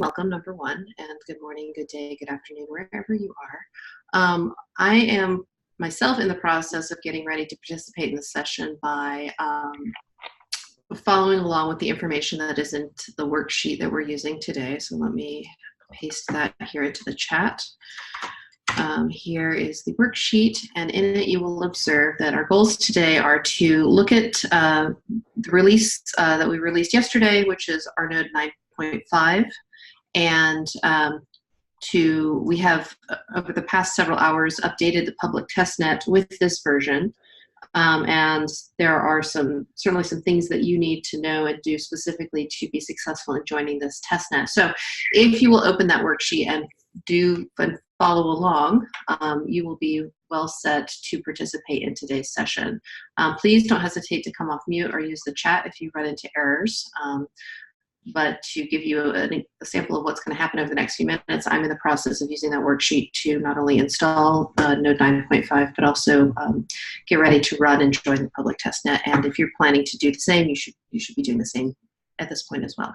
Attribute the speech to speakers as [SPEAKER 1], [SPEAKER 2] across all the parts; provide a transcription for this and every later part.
[SPEAKER 1] welcome, number one, and good morning, good day, good afternoon, wherever you are. I am myself in the process of getting ready to participate in the session by following along with the information that is in the worksheet that we're using today. So let me paste that here into the chat. Here is the worksheet, and in it you will observe that our goals today are to look at the release that we released yesterday, which is RNode 9.5, and we have, over the past several hours, updated the public testnet with this version. And there are certainly some things that you need to know and do specifically to be successful in joining this testnet. So if you will open that worksheet and follow along, you will be well set to participate in today's session. Please don't hesitate to come off mute or use the chat if you run into errors. But to give you a sample of what's going to happen over the next few minutes, I'm in the process of using that worksheet to not only install Node 9.5, but also get ready to run and join the public testnet. And if you're planning to do the same, you should be doing the same at this point as well.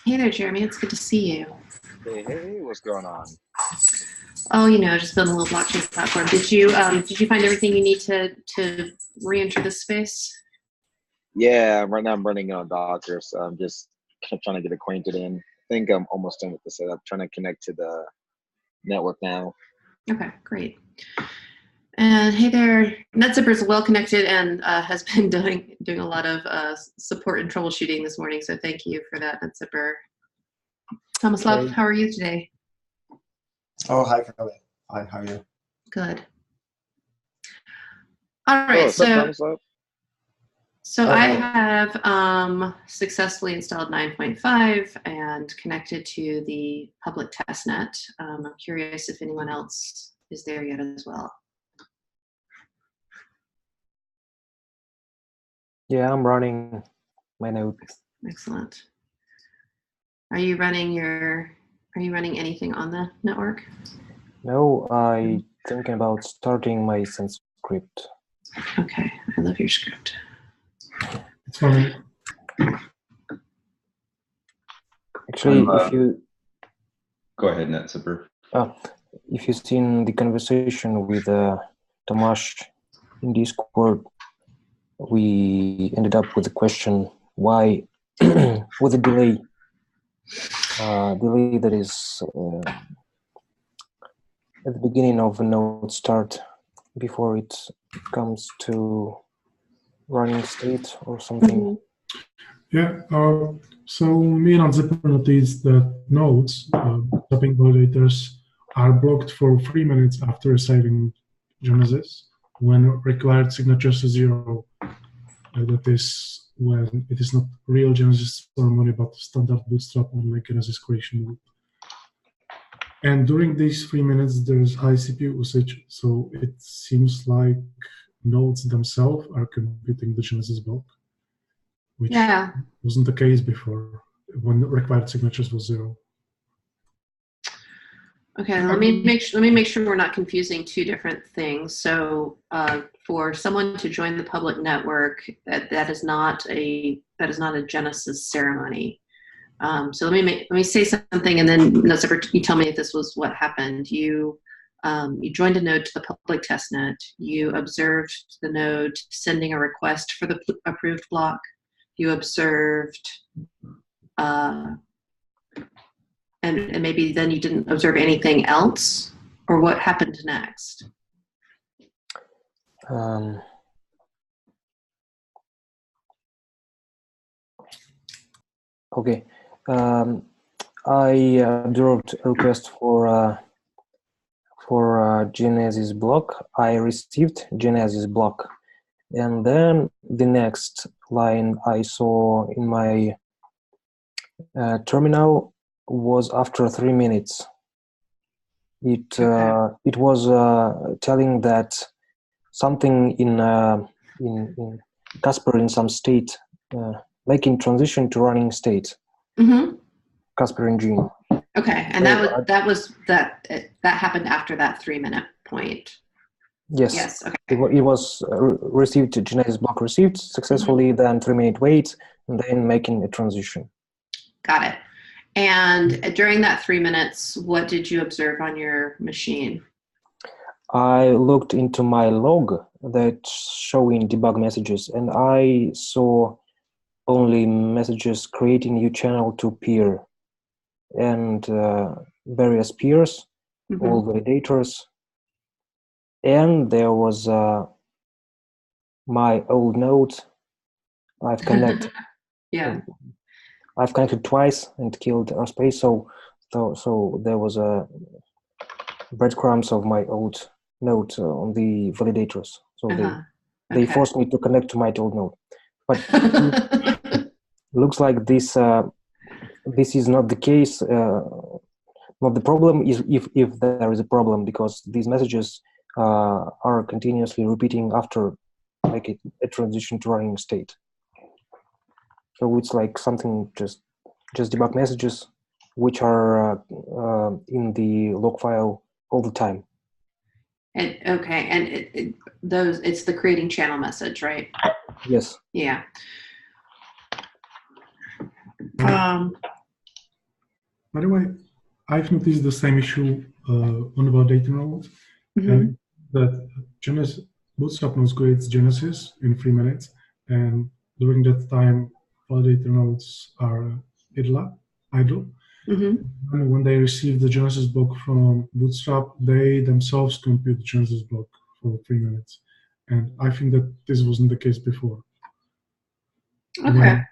[SPEAKER 1] Hey there, Jeremy. It's good to see you.
[SPEAKER 2] Hey, what's going on?
[SPEAKER 1] Oh, just building a little blockchain platform. Did you find everything you need to re-enter this space?
[SPEAKER 2] Yeah, right now I'm running on Docker, so I'm just trying to get acquainted in. I think I'm almost done with the setup, trying to connect to the network now.
[SPEAKER 1] Okay, great. And hey there, NetZipper is well connected and has been doing a lot of support and troubleshooting this morning, so thank you for that, NetZipper. Thomas Love, how are you today?
[SPEAKER 3] Oh, hi, Kelly. Hi, how are you?
[SPEAKER 1] Good. All right, so I have successfully installed 9.5 and connected to the public testnet. I'm curious if anyone else is there yet as well.
[SPEAKER 4] Yeah, I'm running my node.
[SPEAKER 1] Excellent. Are you running anything on the network?
[SPEAKER 4] No, I'm thinking about starting my sense script.
[SPEAKER 1] Okay, I love your script.
[SPEAKER 3] It's funny.
[SPEAKER 4] Actually, if you
[SPEAKER 5] go ahead, NetZipper.
[SPEAKER 4] If you've seen the conversation with Tomasz in Discord, we ended up with the question why, with a delay that is at the beginning of a node start before it comes to running state or something.
[SPEAKER 3] Yeah, so me and NetZipper noticed that nodes, tapping validators, are blocked for 3 minutes after receiving Genesis when required signatures is 0. That is when it is not real Genesis ceremony, but standard bootstrap only Genesis creation loop. And during these 3 minutes, there's high CPU usage, so it seems like nodes themselves are computing the Genesis block, which
[SPEAKER 1] Yeah.
[SPEAKER 3] wasn't the case before when the required signatures was 0.
[SPEAKER 1] Okay, let me make sure we're not confusing two different things. So for someone to join the public network, that is not a Genesis ceremony. So let me say something, and then you tell me if this was what happened. You joined a node to the public testnet. You observed the node sending a request for the approved block. You observed, and maybe then you didn't observe anything else, or what happened next?
[SPEAKER 4] Okay. I observed a request for Genesis block. I received Genesis block, and then the next line I saw in my terminal was after 3 minutes. It was telling that something in Casper in some state making transition to running state.
[SPEAKER 1] Mm-hmm.
[SPEAKER 4] Casper engine.
[SPEAKER 1] Okay, and that happened after that 3 minute point.
[SPEAKER 4] Yes.
[SPEAKER 1] Yes. Okay.
[SPEAKER 4] It was received, Genesis block received successfully, then 3 minute wait, and then making a transition. Got it.
[SPEAKER 1] And during that 3 minutes, what did you observe on your machine?
[SPEAKER 4] I looked into my log that's showing debug messages, and I saw only messages creating new channel to peer and various peers, all validators. And there was my old node. I've connected.
[SPEAKER 1] Yeah.
[SPEAKER 4] I've connected twice and killed our space. So there was a breadcrumbs of my old node on the validators. So they forced me to connect to my old node. But looks like this is not the case. Not the problem is if there is a problem, because these messages are continuously repeating after like a transition to running state. So it's like something just debug messages which are in the log file all the time.
[SPEAKER 1] And it's the creating channel message, right?
[SPEAKER 4] Yes.
[SPEAKER 1] Yeah.
[SPEAKER 3] By the way, I've noticed the same issue on the validator node, and that Genesis Bootstrap node creates Genesis in 3 minutes, and during that time, validator nodes are idle. And when they receive the Genesis block from Bootstrap, they themselves compute the Genesis block for 3 minutes. And I think that this wasn't the case before.
[SPEAKER 1] Okay.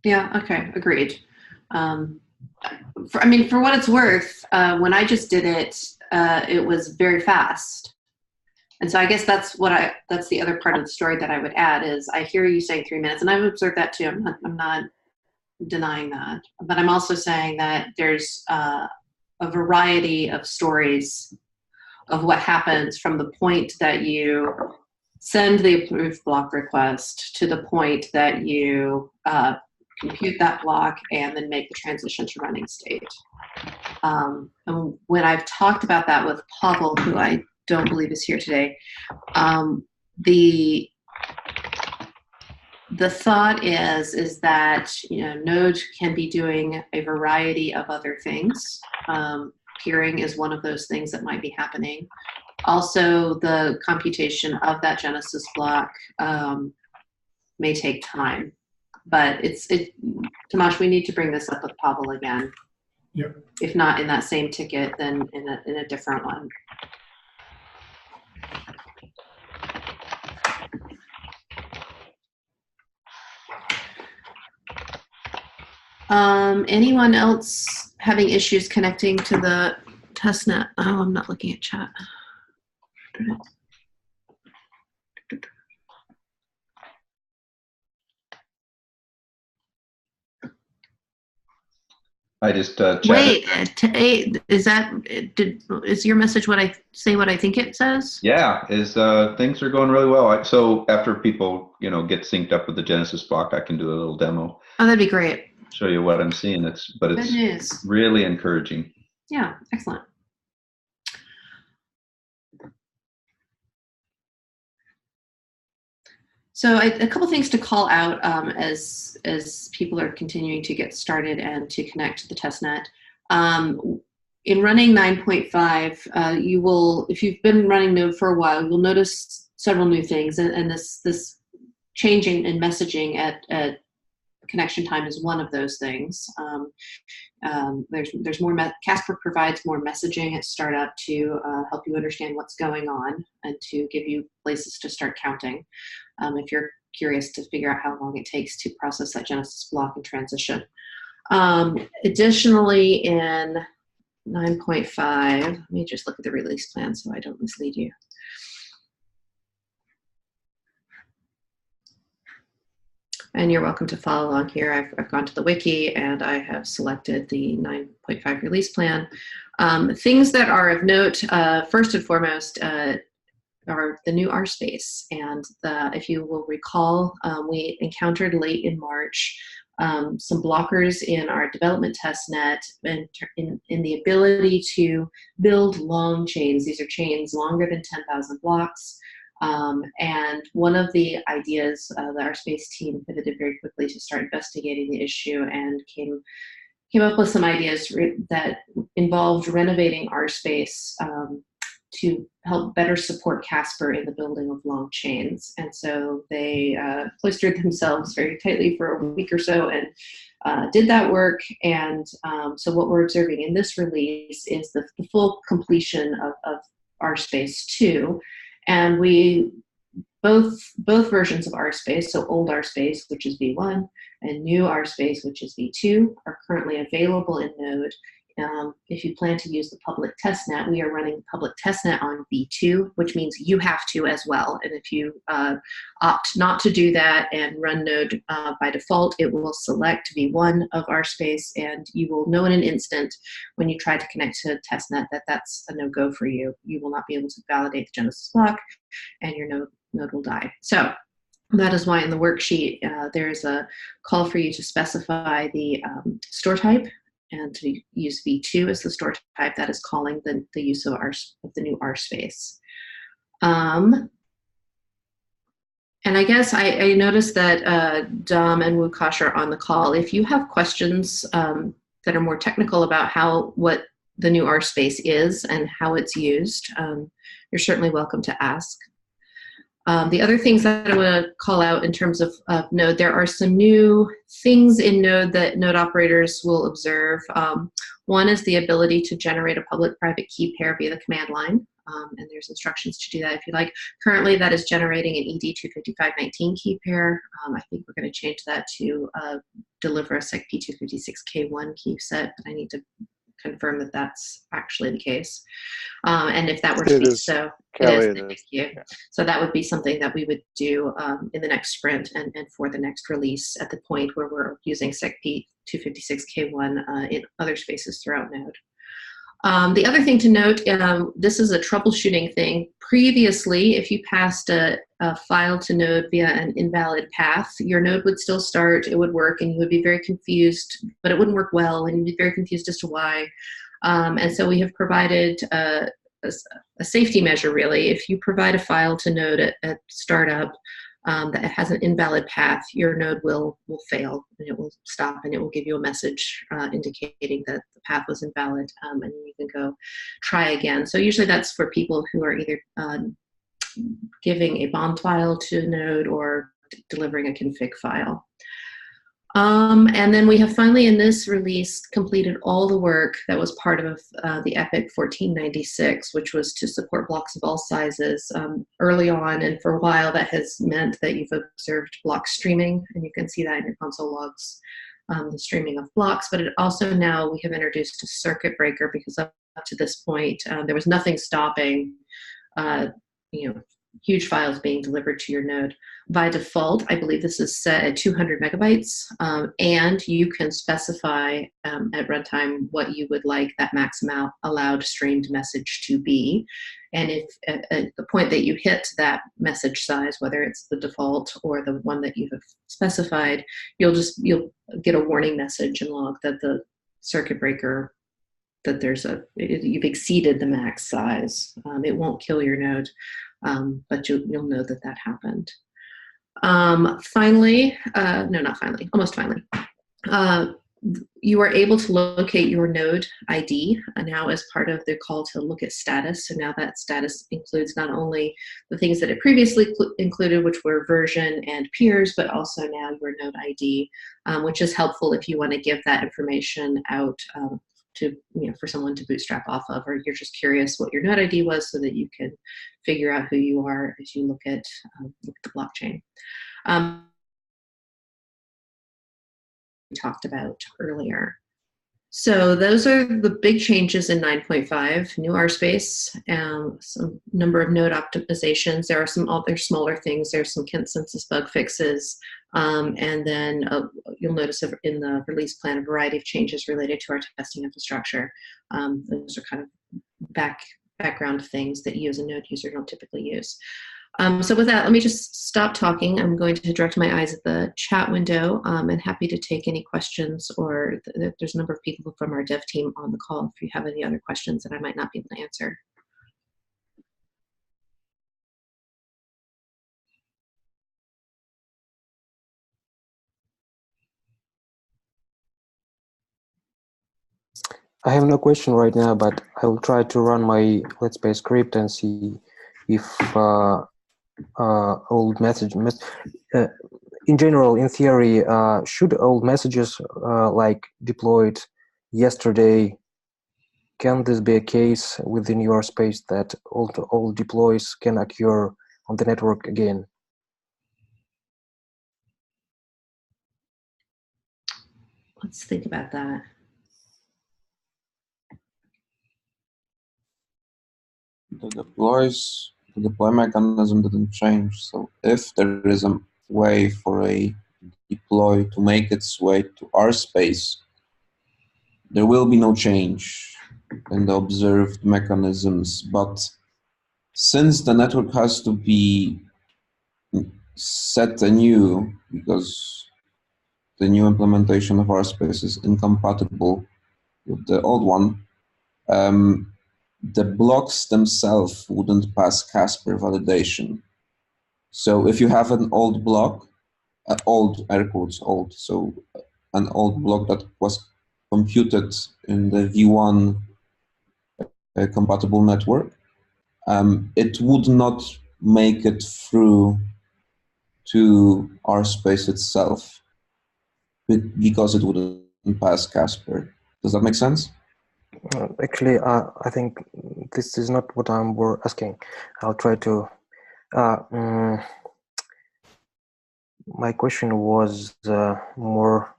[SPEAKER 3] Yeah,
[SPEAKER 1] okay, agreed. For what it's worth, when I just did it, it was very fast. And so I guess that's the other part of the story that I would add is I hear you saying 3 minutes, and I've observed that too. I'm not denying that, but I'm also saying that there's a variety of stories of what happens from the point that you send the approved block request to the point that you compute that block and then make the transition to running state. And when I've talked about that with Pavel, who I don't believe is here today, the thought is that Node can be doing a variety of other things. Peering is one of those things that might be happening. Also, the computation of that Genesis block may take time. But Tomasz, we need to bring this up with Pavel again.
[SPEAKER 3] Yeah.
[SPEAKER 1] If not in that same ticket, then in a different one. Anyone else having issues connecting to the testnet? Oh, I'm not looking at chat.
[SPEAKER 5] I just chatted.
[SPEAKER 1] Wait, is your message what I think it says?
[SPEAKER 5] Yeah, things are going really well. So after people, get synced up with the Genesis block, I can do a little demo.
[SPEAKER 1] Oh, that'd be great.
[SPEAKER 5] Show you what I'm seeing. It's
[SPEAKER 1] Good news.
[SPEAKER 5] really encouraging.
[SPEAKER 1] Yeah, excellent. So a couple things to call out as people are continuing to get started and to connect to the testnet. In running 9.5, you will, if you've been running Node for a while, you'll notice several new things, and this changing in messaging at connection time is one of those things. There's more, Casper provides more messaging at startup to help you understand what's going on and to give you places to start counting if you're curious to figure out how long it takes to process that Genesis block and transition. Additionally, in 9.5, let me just look at the release plan so I don't mislead you. And you're welcome to follow along here. I've gone to the wiki and I have selected the 9.5 release plan. Things that are of note, first and foremost, are the new R space. And if you will recall, we encountered late in March some blockers in our development test net in the ability to build long chains. These are chains longer than 10,000 blocks. And one of the ideas, the R space team pivoted very quickly to start investigating the issue and came up with some ideas that involved renovating R space to help better support Casper in the building of long chains. And so they cloistered themselves very tightly for a week or so and did that work. And so what we're observing in this release is the full completion of RSpace 2. And both versions of RSpace, so old RSpace, which is V1, and new RSpace, which is V2, are currently available in Node. If you plan to use the public testnet, we are running the public testnet on V2, which means you have to as well. And if you opt not to do that and run Node by default, it will select V1 of RSpace, and you will know in an instant when you try to connect to testnet that that's a no-go for you. You will not be able to validate the Genesis block, and your node will die. So that is why in the worksheet there's a call for you to specify the store type and to use V2 as the store type that is calling the use of the new R space. And I guess I noticed that Dom and Wukash are on the call. If you have questions that are more technical about what the new R space is and how it's used, you're certainly welcome to ask. The other things that I want to call out in terms of Node, there are some new things in Node that Node operators will observe. One is the ability to generate a public-private key pair via the command line, and there's instructions to do that if you like. Currently, that is generating an ED25519 key pair. I think we're going to change that to deliver a SecP256K1 key set, but I need to confirm that that's actually the case. And if that were to be so,
[SPEAKER 6] Kelly,
[SPEAKER 1] it is. Thank you. Yeah. So that would be something that we would do in the next sprint and for the next release at the point where we're using SecP256K1 in other spaces throughout Node. The other thing to note, this is a troubleshooting thing. Previously, if you passed a file to Node via an invalid path, your Node would still start, it would work, and you would be very confused, but it wouldn't work well, and you'd be very confused as to why. And so we have provided a safety measure, really. If you provide a file to Node at startup that has an invalid path, your Node will fail, and it will stop, and it will give you a message indicating that the path was invalid, and you can go try again. So usually that's for people who are either giving a BOM file to Node or delivering a config file. And then we have finally in this release completed all the work that was part of the EPIC 1496, which was to support blocks of all sizes. Early on and for a while that has meant that you've observed block streaming, and you can see that in your console logs, the streaming of blocks, but it also now we have introduced a circuit breaker because up to this point there was nothing stopping huge files being delivered to your node. By default, I believe this is set at 200 megabytes, and you can specify at runtime what you would like that maximum allowed streamed message to be. And if at the point that you hit that message size, whether it's the default or the one that you have specified, you'll get a warning message and log that the circuit breaker, that you've exceeded the max size. It won't kill your node, but you'll know that that happened. Finally, no, not finally, almost finally, you are able to locate your node ID now as part of the call to look at status. So now that status includes not only the things that it previously included, which were version and peers, but also now your node ID, which is helpful if you want to give that information out for someone to bootstrap off of, or you're just curious what your node ID was so that you can figure out who you are as you look at the blockchain. We talked about earlier. So those are the big changes in 9.5, new RSpace, some number of node optimizations. There are some other smaller things. There's some consensus bug fixes. And then you'll notice in the release plan a variety of changes related to our testing infrastructure. Those are kind of background things that you as a node user don't typically use. So with that, let me just stop talking. I'm going to direct my eyes at the chat window and happy to take any questions, or there's a number of people from our dev team on the call if you have any other questions that I might not be able to answer.
[SPEAKER 4] I have no question right now, but I will try to run my Let's Play script and see if old in general, in theory, should old messages like deployed yesterday, can this be a case within your space that old deploys can occur on the network again?
[SPEAKER 1] Let's think about that.
[SPEAKER 6] The deploy mechanism didn't change. So if there is a way for a deploy to make its way to our space, there will be no change in the observed mechanisms. But since the network has to be set anew because the new implementation of our space is incompatible with the old one, the blocks themselves wouldn't pass Casper validation. So if you have an old block, old, air quotes, old, so an old block that was computed in the V1 compatible network, it would not make it through to our space itself because it wouldn't pass Casper. Does that make sense?
[SPEAKER 4] Actually, I think this is not what I'm asking. I'll try to. My question was more.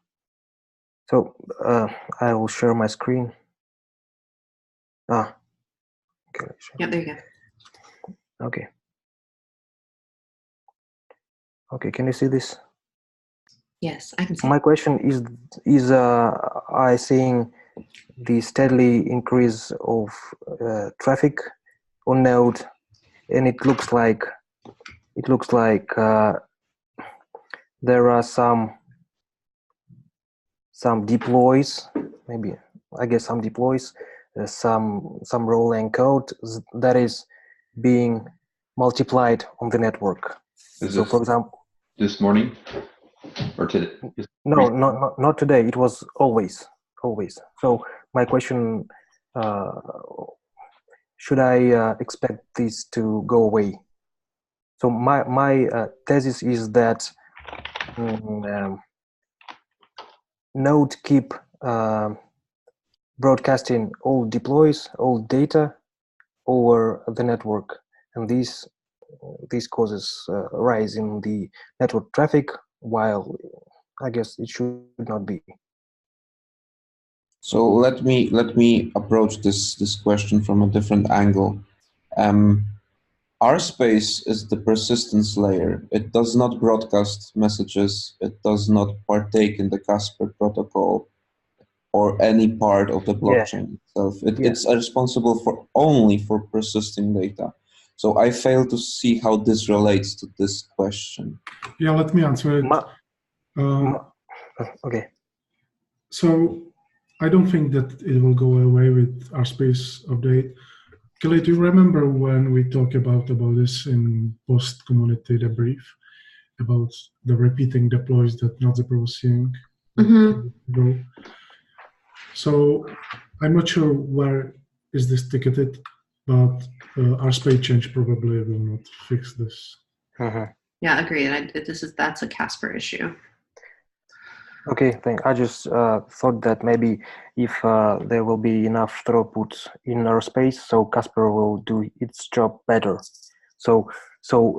[SPEAKER 4] So I will share my screen. Okay.
[SPEAKER 1] Yeah, there you go.
[SPEAKER 4] Okay. Okay, can you see this?
[SPEAKER 1] Yes, I can see.
[SPEAKER 4] My question is I seeing the steadily increase of traffic on node, and it looks like there are some deploys, maybe I guess some deploys, some rolling code that is being multiplied on the network. So for example,
[SPEAKER 5] this morning or today?
[SPEAKER 4] No, not today. It was always. So my question, should I expect this to go away? So my thesis is that node keep broadcasting old deploys, old data over the network, and this causes a rise in the network traffic, while I guess it should not be.
[SPEAKER 6] So let me approach this question from a different angle. RSpace is the persistence layer. It does not broadcast messages. It does not partake in the Casper protocol or any part of the blockchain itself. It's responsible for only for persisting data. So I fail to see how this relates to this question.
[SPEAKER 3] Yeah, let me answer it.
[SPEAKER 4] Okay.
[SPEAKER 3] So I don't think that it will go away with RSpace update. Kelly, do you remember when we talked about this in post-community debrief, about the repeating deploys that NodeZipper was seeing? Ago? So I'm not sure where is this ticketed, but RSpace change probably will not fix this.
[SPEAKER 1] Yeah, agreed. That's a Casper issue.
[SPEAKER 4] Okay, I just thought that maybe if there will be enough throughput in our space, so Casper will do its job better. So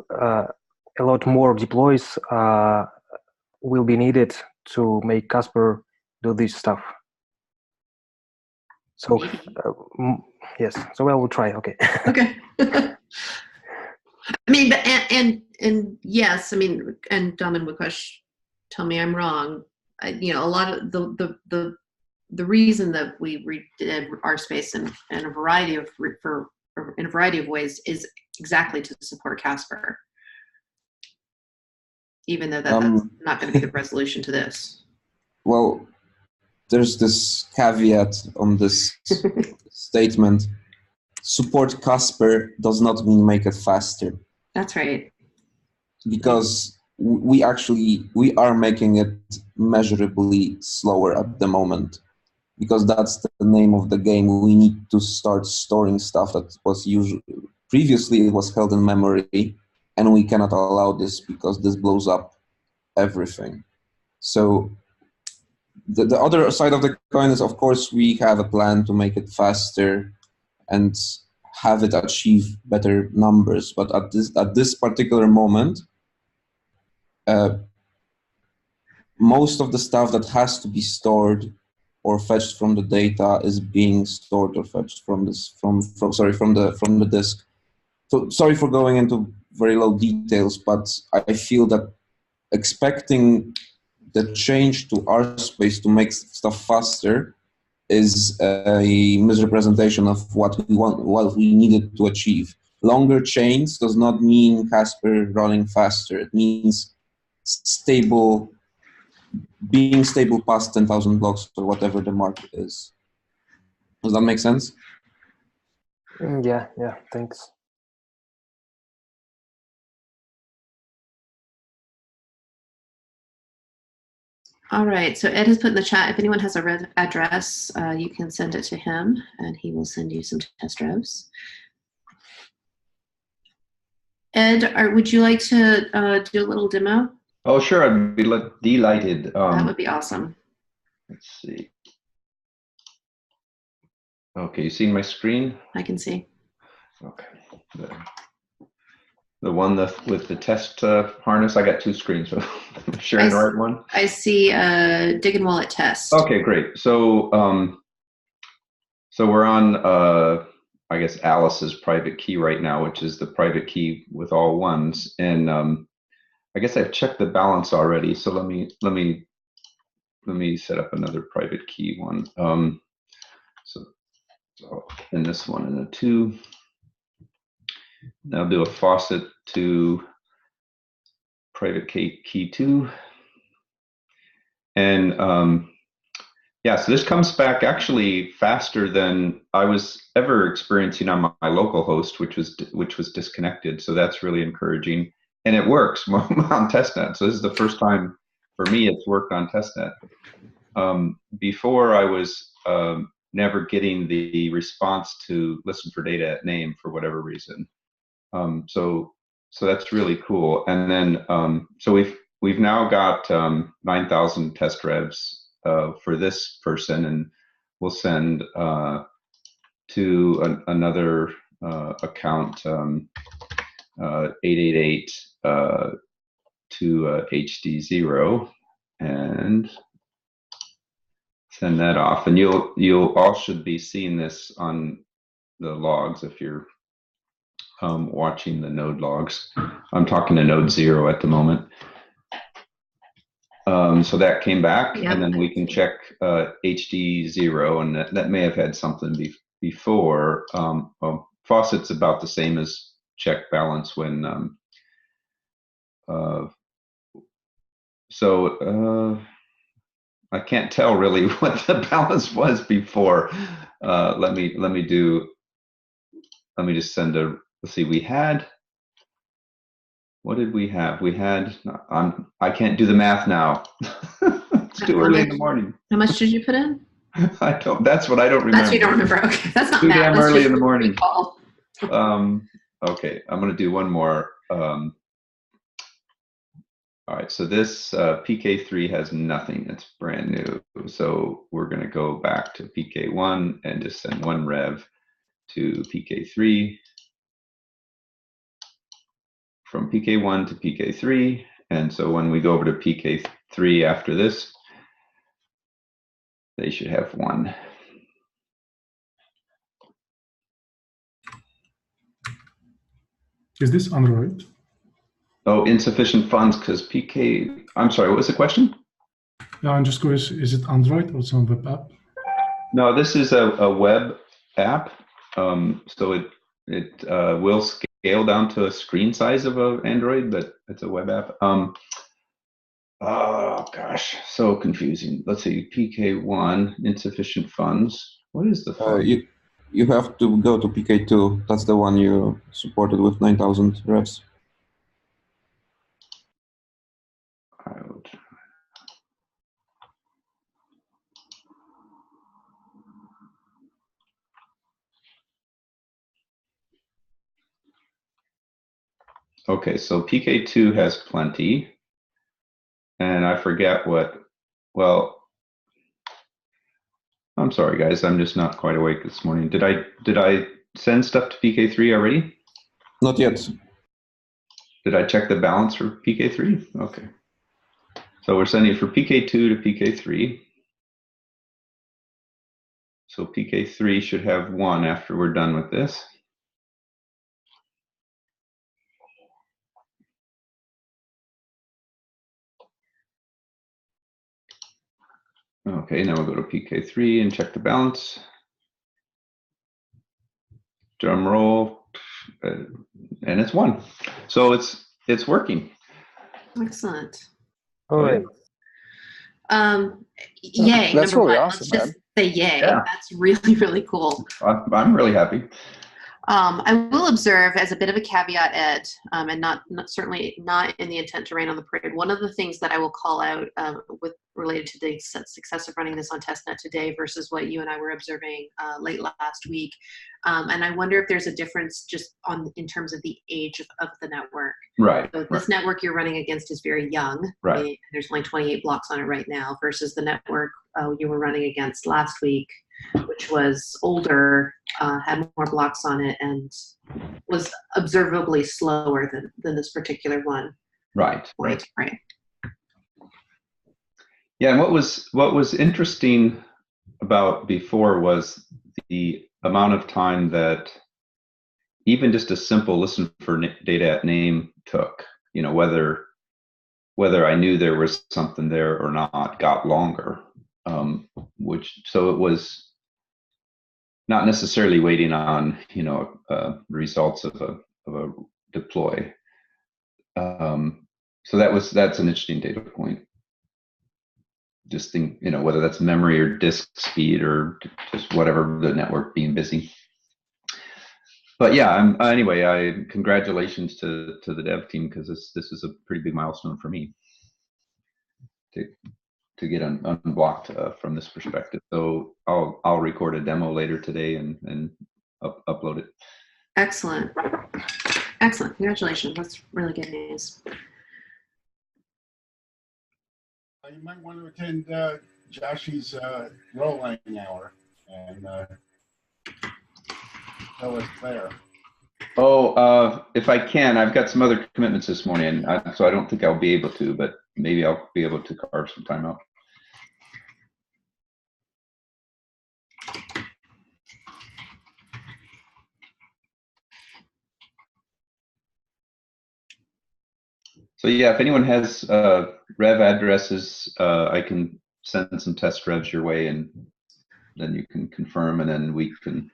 [SPEAKER 4] a lot more deploys will be needed to make Casper do this stuff. So yes, so I will try. Okay.
[SPEAKER 1] Okay. I mean, and yes, I mean, and Dom and Mukesh, tell me I'm wrong. A lot of the reason that we redid RSpace in a variety of ways is exactly to support Casper, even though that's not going to be the resolution to this.
[SPEAKER 6] Well, there's this caveat on this statement. Support Casper does not mean make it faster.
[SPEAKER 1] That's right.
[SPEAKER 6] Because we are making it measurably slower at the moment, because that's the name of the game. We need to start storing stuff that was previously it was held in memory, and we cannot allow this because this blows up everything. So the other side of the coin is, of course, we have a plan to make it faster and have it achieve better numbers. But at this particular moment, most of the stuff that has to be stored or fetched from the data is being stored or fetched from the disk. So sorry for going into very low details, but I feel that expecting the change to RSpace to make stuff faster is a misrepresentation of what we needed to achieve. Longer chains does not mean Casper running faster. It means being stable past 10,000 blocks or whatever the market is. Does that make sense?
[SPEAKER 4] Yeah, thanks.
[SPEAKER 1] All right, so Ed has put in the chat, if anyone has a red address, you can send it to him and he will send you some test drives. Ed, would you like to do a little demo?
[SPEAKER 5] Oh, sure, I'd be delighted.
[SPEAKER 1] That would be awesome.
[SPEAKER 5] Let's see. Okay, you see my screen?
[SPEAKER 1] I can see.
[SPEAKER 5] Okay. The one with the test harness, I got two screens, so I'm sharing the right one.
[SPEAKER 1] I see Dig and Wallet test.
[SPEAKER 5] Okay, great. So so we're on I guess Alice's private key right now, which is the private key with all ones. And I guess I've checked the balance already. So let me set up another private key one. So in this one, in a 2. Now do a faucet to private key 2. And yeah, so this comes back actually faster than I was ever experiencing on my local host, which was disconnected. So that's really encouraging, and it works on testnet. So this is the first time for me it's worked on testnet. Before I was never getting the response to listen for data at name for whatever reason. So that's really cool. And then so we've now got 9,000 test revs for this person, and we'll send to another account 888 to HD0 and send that off. And you'll all should be seeing this on the logs if you're watching the node logs. I'm talking to node 0 at the moment. So that came back,
[SPEAKER 1] Yep.
[SPEAKER 5] and then we can check HD0, and that may have had something before. Well, faucet's about the same as check balance when. I can't tell really what the balance was before. Let me just send a. Let's see. We had. What did we have? We had. I can't do the math now. It's too early in the morning.
[SPEAKER 1] How much did you put in?
[SPEAKER 5] I don't. That's what I don't remember.
[SPEAKER 1] That's what you don't remember. Okay, that's not
[SPEAKER 5] Too
[SPEAKER 1] math.
[SPEAKER 5] damn
[SPEAKER 1] That's
[SPEAKER 5] early
[SPEAKER 1] just
[SPEAKER 5] in the morning.
[SPEAKER 1] recall.
[SPEAKER 5] Okay, I'm gonna do one more. All right, so this PK3 has nothing. It's brand new. So we're gonna go back to PK1 and just send one rev to PK3. From PK1 to PK3. And so when we go over to PK3 after this, they should have 1.
[SPEAKER 3] Is this Android?
[SPEAKER 5] Oh, insufficient funds because PK, I'm sorry, what was the question?
[SPEAKER 3] Yeah, I'm just curious, is it Android or some web app?
[SPEAKER 5] No, this is a web app. So it will scale down to a screen size of an Android, but it's a web app. Oh gosh, so confusing. Let's see, PK1, insufficient funds. What is the fund?
[SPEAKER 6] You have to go to PK2. That's the one you supported with 9,000 revs.
[SPEAKER 5] Okay, so PK2 has plenty, and I forget what, well, I'm sorry guys, I'm just not quite awake this morning. Did I send stuff to PK3 already?
[SPEAKER 6] Not yet.
[SPEAKER 5] Did I check the balance for PK3? Okay. So we're sending it for PK2 to PK3. So PK3 should have 1 after we're done with this. Okay, now we'll go to PK3 and check the balance. Drum roll, and it's 1. So it's working.
[SPEAKER 1] Excellent.
[SPEAKER 4] All right.
[SPEAKER 1] Yay.
[SPEAKER 7] That's
[SPEAKER 1] number
[SPEAKER 7] really
[SPEAKER 1] one.
[SPEAKER 7] awesome,
[SPEAKER 1] Let's just say yay.
[SPEAKER 5] Yeah.
[SPEAKER 1] That's really, really cool.
[SPEAKER 5] I'm really happy.
[SPEAKER 1] I will observe as a bit of a caveat, Ed, and not certainly not in the intent to rain on the parade. One of the things that I will call out with related to the success of running this on testnet today versus what you and I were observing late last week, and I wonder if there's a difference just in terms of the age of the network.
[SPEAKER 5] Right.
[SPEAKER 1] So this network you're running against is very young.
[SPEAKER 5] Right.
[SPEAKER 1] I mean, there's only 28 blocks on it right now versus the network you were running against last week, which was older, had more blocks on it, and was observably slower than this particular one.
[SPEAKER 5] Right.
[SPEAKER 1] Right.
[SPEAKER 5] Yeah, and what was interesting about before was the amount of time that even just a simple listen for data at name took. You know, whether I knew there was something there or not got longer. So it was not necessarily waiting on results of a deploy. So that's an interesting data point. Just think, whether that's memory or disk speed or just whatever, the network being busy. But yeah, anyway, congratulations to the dev team, because this is a pretty big milestone for me to get unblocked from this perspective. So I'll record a demo later today and upload it.
[SPEAKER 1] Excellent. Excellent. Congratulations. That's really good news.
[SPEAKER 8] You might want to attend Joshy's rolling hour and tell us there.
[SPEAKER 5] Oh, if I can, I've got some other commitments this morning, so I don't think I'll be able to, but maybe I'll be able to carve some time out. So yeah, if anyone has rev addresses, I can send some test revs your way, and then you can confirm, and then we can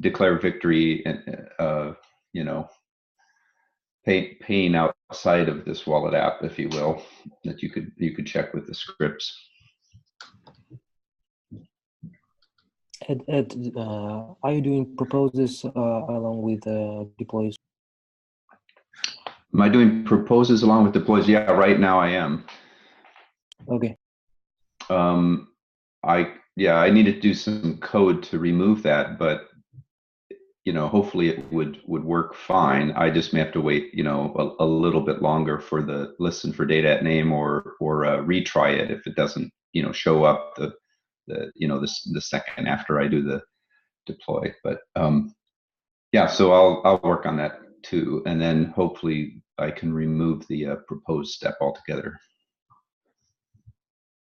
[SPEAKER 5] declare victory, and you know, paying outside of this wallet app, if you will, that you could check with the scripts.
[SPEAKER 4] Ed, are you doing proposes along with deploys?
[SPEAKER 5] Am I doing proposes along with deploys? Yeah, right now I am.
[SPEAKER 4] Okay.
[SPEAKER 5] I needed to do some code to remove that, but you know, hopefully it would work fine. I just may have to wait, you know, a little bit longer for the listen for data at name, or retry it if it doesn't, you know, show up the you know, the second after I do the deploy. But yeah, so I'll work on that too, and then hopefully I can remove the propose step altogether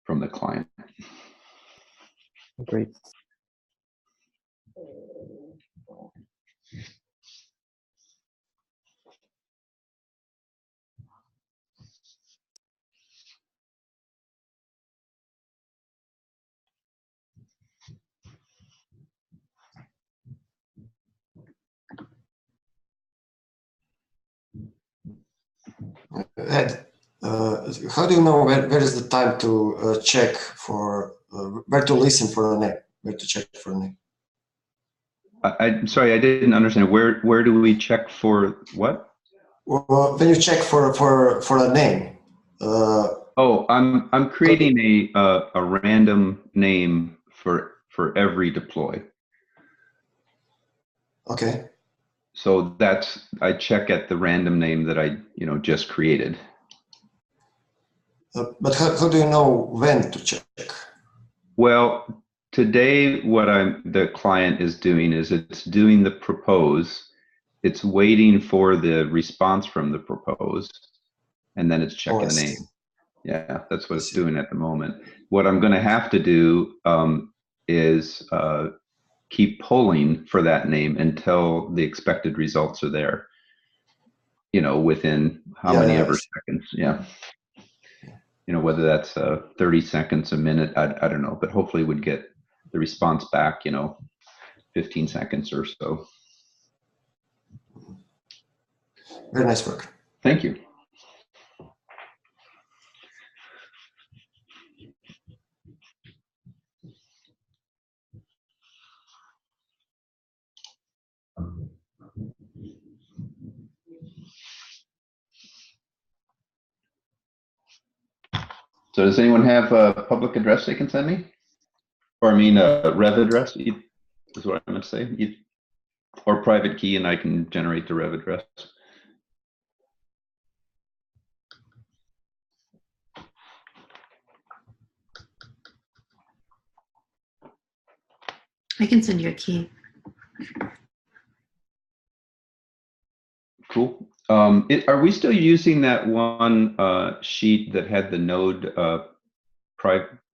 [SPEAKER 5] from the client.
[SPEAKER 4] Great.
[SPEAKER 7] Ed, how do you know where is the time to check for, where to listen for a name, where to check for a name?
[SPEAKER 5] I'm sorry, I didn't understand. Where do we check for what?
[SPEAKER 7] Well, when you check for a name.
[SPEAKER 5] Oh, I'm creating a random name for every deploy.
[SPEAKER 7] Okay.
[SPEAKER 5] So I check at the random name that I, you know, just created.
[SPEAKER 7] But how do you know when to check?
[SPEAKER 5] Well, today what the client is doing is it's doing the propose. It's waiting for the response from the propose, and then it's checking the name. Yeah, that's what it's doing at the moment. What I'm going to have to do is keep polling for that name until the expected results are there. You know, within how many ever seconds. Yeah. You know, whether that's 30 seconds, a minute, I don't know, but hopefully we'd get the response back, you know, 15 seconds or so.
[SPEAKER 7] Very nice work.
[SPEAKER 5] Thank you. So does anyone have a public address they can send me? Or I mean a rev address is what I'm going to say. Or private key, and I can generate the rev address.
[SPEAKER 1] I can send you a key.
[SPEAKER 5] Cool. Are we still using that one sheet that had the node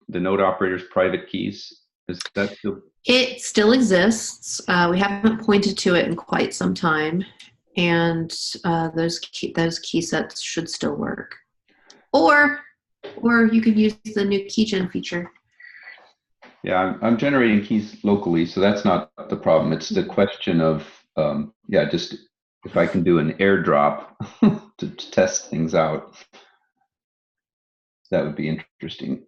[SPEAKER 5] the node operator's private keys? Is that still?
[SPEAKER 1] It still exists. We haven't pointed to it in quite some time, and those key sets should still work. Or you could use the new keygen feature.
[SPEAKER 5] Yeah, I'm generating keys locally, so that's not the problem. It's the question of yeah, just if I can do an airdrop to test things out, that would be interesting.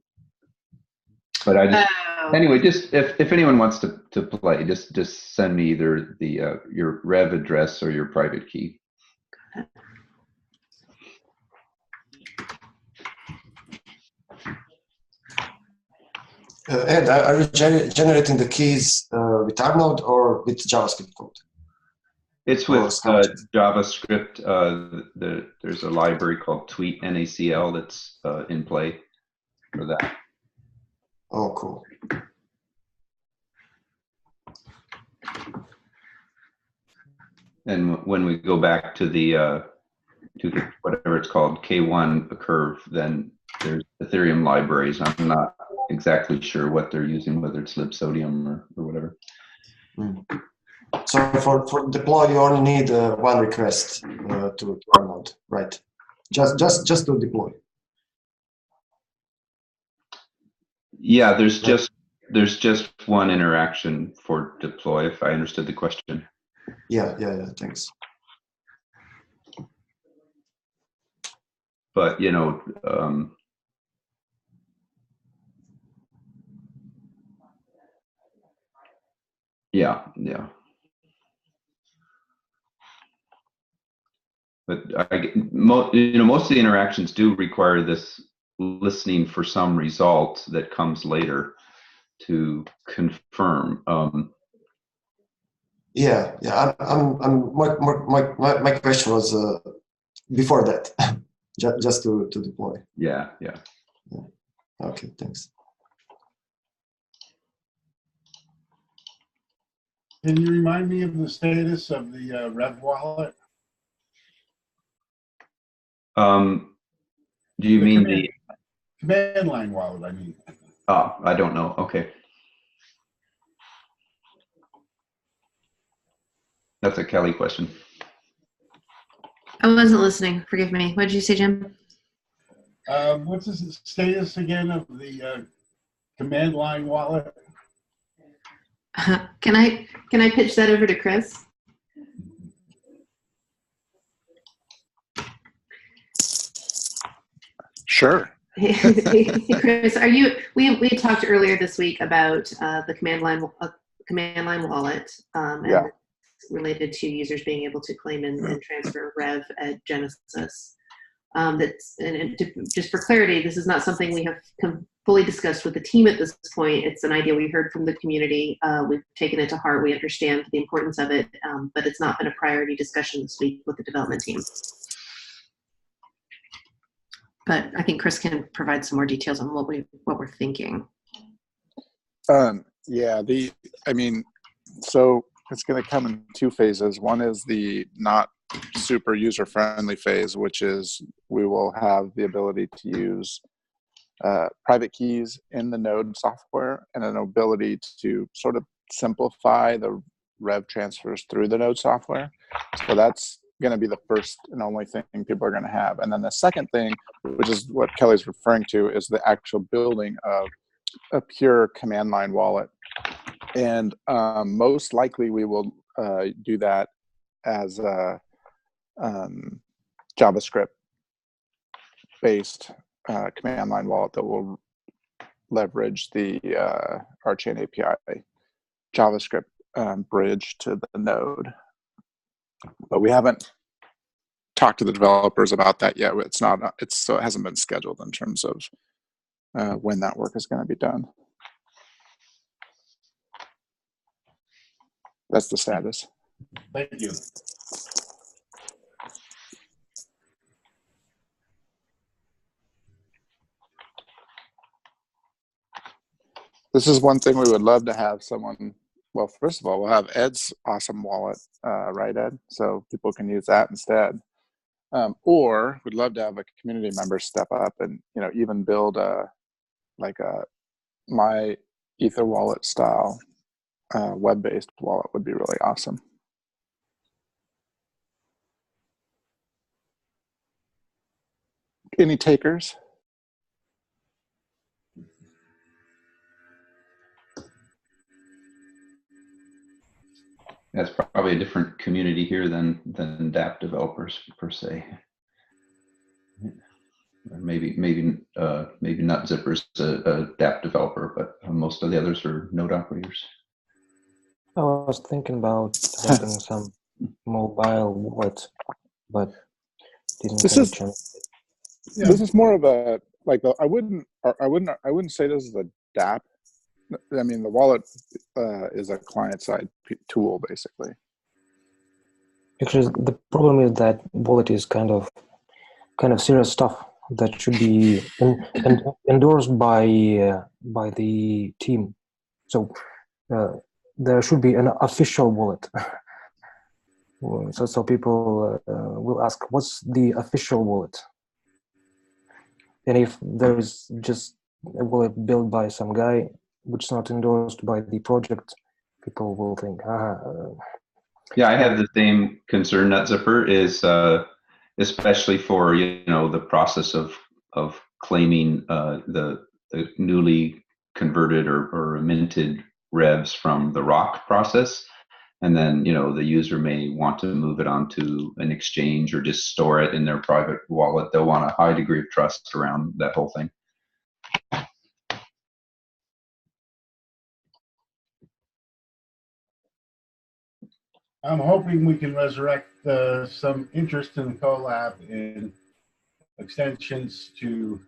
[SPEAKER 5] But I just anyway, just if anyone wants to play, just send me either the your rev address or your private key.
[SPEAKER 7] Ed, are you generating the keys with RNode or with JavaScript code?
[SPEAKER 5] It's with JavaScript. There's a library called Tweet NACL that's in play for that.
[SPEAKER 7] Oh, cool.
[SPEAKER 5] And when we go back to the whatever it's called, K1 curve, then there's Ethereum libraries. I'm not exactly sure what they're using, whether it's libsodium or whatever.
[SPEAKER 7] So for deploy, you only need one request to RNode, right? Just to deploy.
[SPEAKER 5] Yeah, there's just one interaction for deploy, if I understood the question.
[SPEAKER 7] Yeah. Thanks.
[SPEAKER 5] But yeah. But most of the interactions do require this listening for some result that comes later to confirm.
[SPEAKER 7] Yeah. My question was before that, just to deploy.
[SPEAKER 5] Yeah.
[SPEAKER 7] Okay, thanks.
[SPEAKER 8] Can you remind me of the status of the Rev wallet?
[SPEAKER 5] Do you mean the
[SPEAKER 8] command line wallet? I mean.
[SPEAKER 5] Oh, I don't know. Okay. That's a Kelly question.
[SPEAKER 1] I wasn't listening. Forgive me. What did you say, Jim?
[SPEAKER 8] What's the status again of the command line wallet?
[SPEAKER 1] Can I pitch that over to Chris?
[SPEAKER 9] Sure.
[SPEAKER 1] Hey, Chris, we had talked earlier this week about the command line wallet,
[SPEAKER 9] Yeah.
[SPEAKER 1] and related to users being able to claim and transfer Rev at Genesis. Just for clarity, this is not something we have fully discussed with the team at this point. It's an idea we heard from the community. We've taken it to heart. We understand the importance of it, but it's not been a priority discussion this week with the development team. But I think Chris can provide some more details on what we're thinking.
[SPEAKER 9] Yeah, so it's going to come in two phases. One is the not super user-friendly phase, which is we will have the ability to use private keys in the Node software and an ability to sort of simplify the Rev transfers through the Node software. So that's going to be the first and only thing people are going to have. And then the second thing, which is what Kelly's referring to, is the actual building of a pure command line wallet. And most likely we will do that as a JavaScript-based command line wallet that will leverage the RChain API JavaScript bridge to the node. But we haven't talked to the developers about that yet. So it hasn't been scheduled in terms of when that work is going to be done. That's the status.
[SPEAKER 8] Thank you.
[SPEAKER 9] This is one thing we would love to have someone. Well, first of all, we'll have Ed's awesome wallet, right, Ed? So people can use that instead. Or we'd love to have a community member step up and even build like a my Ether wallet style web-based wallet would be really awesome. Any takers?
[SPEAKER 5] That's probably a different community here than dApp developers per se. Maybe not Zipper's a dApp developer, but most of the others are node operators.
[SPEAKER 4] I was thinking about developing some mobile wallet, but didn't get a chance.
[SPEAKER 9] This is more of a I wouldn't say this is a dApp. I mean, the wallet is a client-side tool, basically.
[SPEAKER 4] Actually, the problem is that wallet is kind of serious stuff that should be endorsed by the team. So there should be an official wallet. So people will ask, "What's the official wallet?" And if there is just a wallet built by some guy, which is not endorsed by the project, people will think,
[SPEAKER 5] Yeah, I have the same concern. NetZipper is especially for, you know, the process of claiming the newly converted or minted revs from the ROC process. And then, you know, the user may want to move it onto an exchange or just store it in their private wallet. They'll want a high degree of trust around that whole thing.
[SPEAKER 8] I'm hoping we can resurrect some interest in Colab in extensions to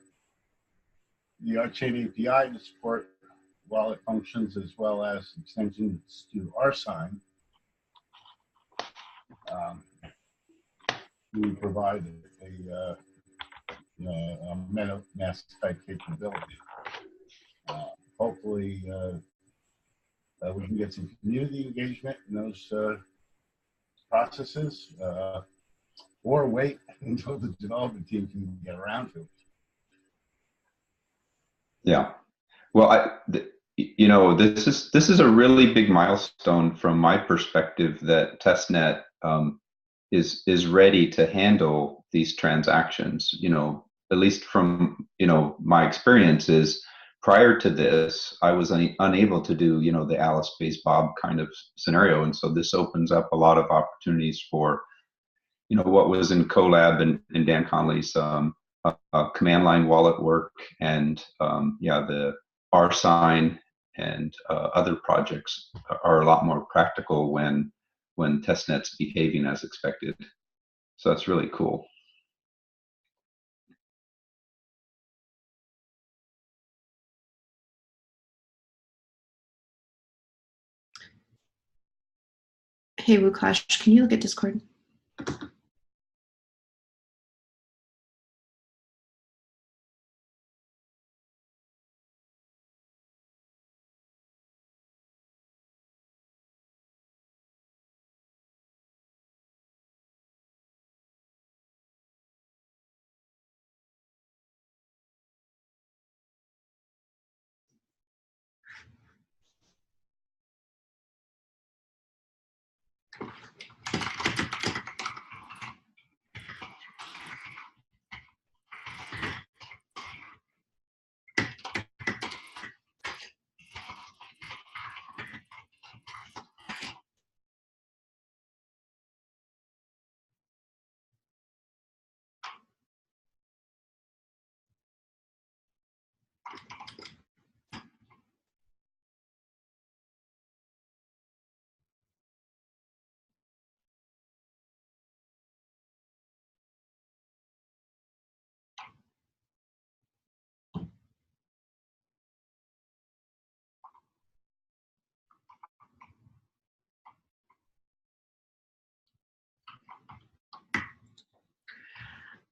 [SPEAKER 8] the Archain API to support wallet functions, as well as extensions to RSign. We provide a MetaMask type capability. Hopefully, we can get some community engagement in those processes, or wait until the development team can get around to it.
[SPEAKER 5] Yeah. Well, you know, this is a really big milestone from my perspective, that testnet is ready to handle these transactions. You know, at least from, you know, my experiences prior to this, I was unable to do, you know, the Alice Space Bob kind of scenario, and so this opens up a lot of opportunities for, you know, what was in Colab and Dan Conley's command line wallet work, and yeah, the RSign and other projects are a lot more practical when testnet's behaving as expected. So that's really cool.
[SPEAKER 1] Hey, Rukash, can you look at Discord?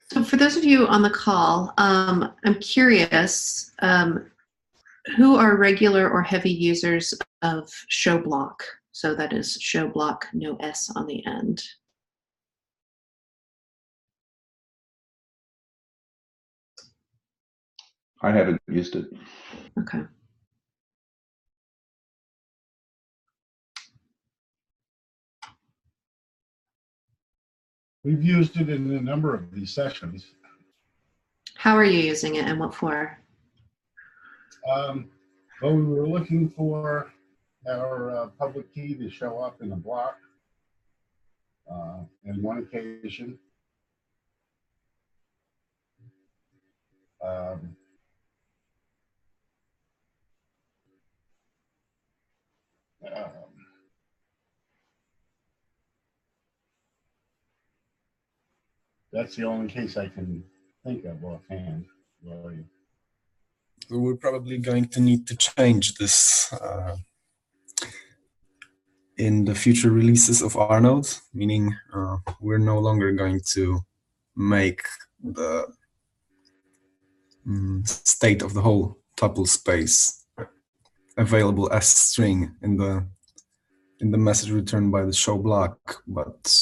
[SPEAKER 1] So for those of you on the call, I'm curious, who are regular or heavy users of show block? So that is show block, no S on the end.
[SPEAKER 5] I haven't used it.
[SPEAKER 1] Okay.
[SPEAKER 8] We've used it in a number of these sessions.
[SPEAKER 1] How are you using it and what for?
[SPEAKER 8] Well, we were looking for our public key to show up in a block. On one occasion, that's the only case I can think of offhand. Really.
[SPEAKER 10] So we're probably going to need to change this in the future releases of RNode, meaning we're no longer going to make the state of the whole tuple space available as string in the message returned by the show block. But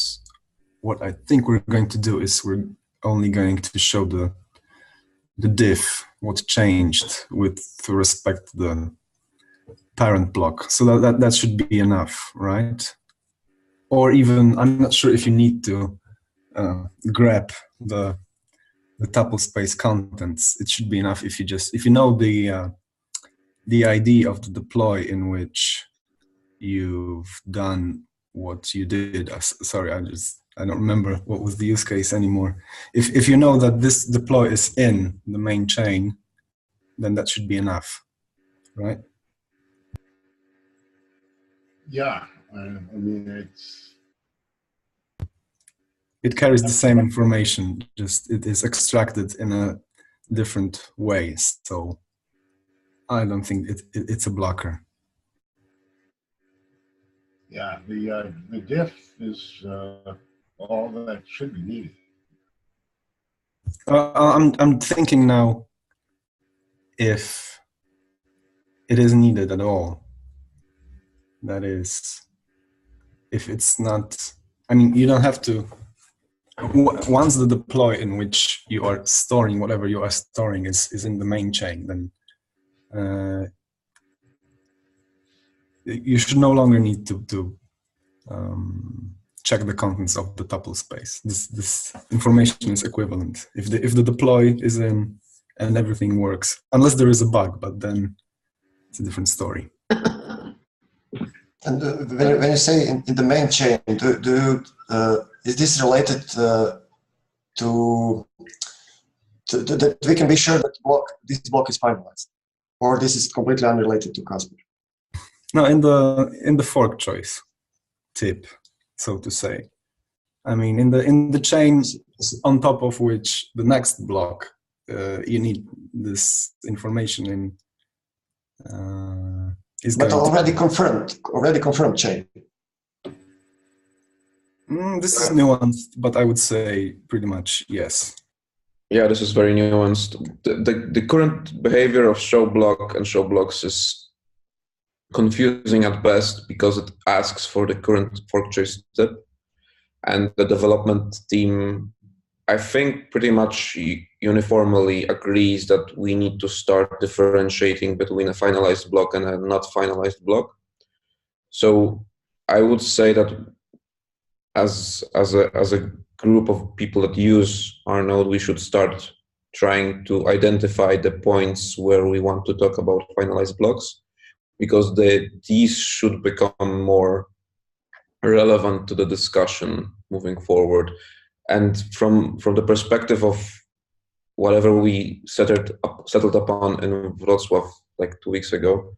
[SPEAKER 10] what I think we're going to do is we're only going to show the diff, what changed with respect to the parent block. So that should be enough, right? Or even, I'm not sure if you need to grab the tuple space contents. It should be enough if you know the ID of the deploy in which you've done what you did. Sorry, I don't remember what was the use case anymore. If you know that this deploy is in the main chain, then that should be enough, right?
[SPEAKER 8] Yeah, I mean,
[SPEAKER 10] it carries the same information, just it is extracted in a different way. So I don't think it's a blocker.
[SPEAKER 8] Yeah, the diff is all that should be needed.
[SPEAKER 10] I'm thinking now if it is needed at all. That is, if it's not, I mean, you don't have to. Once the deploy in which you are storing whatever you are storing is in the main chain, then you should no longer need to check the contents of the tuple space. This information is equivalent. If the deploy is in and everything works, unless there is a bug, but then it's a different story.
[SPEAKER 7] And when you say in the main chain, is this related to that we can be sure that this block is finalized, or this is completely unrelated to Casper?
[SPEAKER 10] No, in the fork choice tip, so to say. I mean, in the chain on top of which the next block you need this information in.
[SPEAKER 7] But already confirmed chain.
[SPEAKER 10] This is nuanced, but I would say pretty much yes.
[SPEAKER 6] Yeah, this is very nuanced. The current behavior of show block and show blocks is confusing at best because it asks for the current fork choice step, and the development team, I think, pretty much uniformly agrees that we need to start differentiating between a finalized block and a not finalized block. So I would say that as a group of people that use RNode, we should start trying to identify the points where we want to talk about finalized blocks, because these should become more relevant to the discussion moving forward. And from the perspective of whatever we settled upon in Wrocław like 2 weeks ago,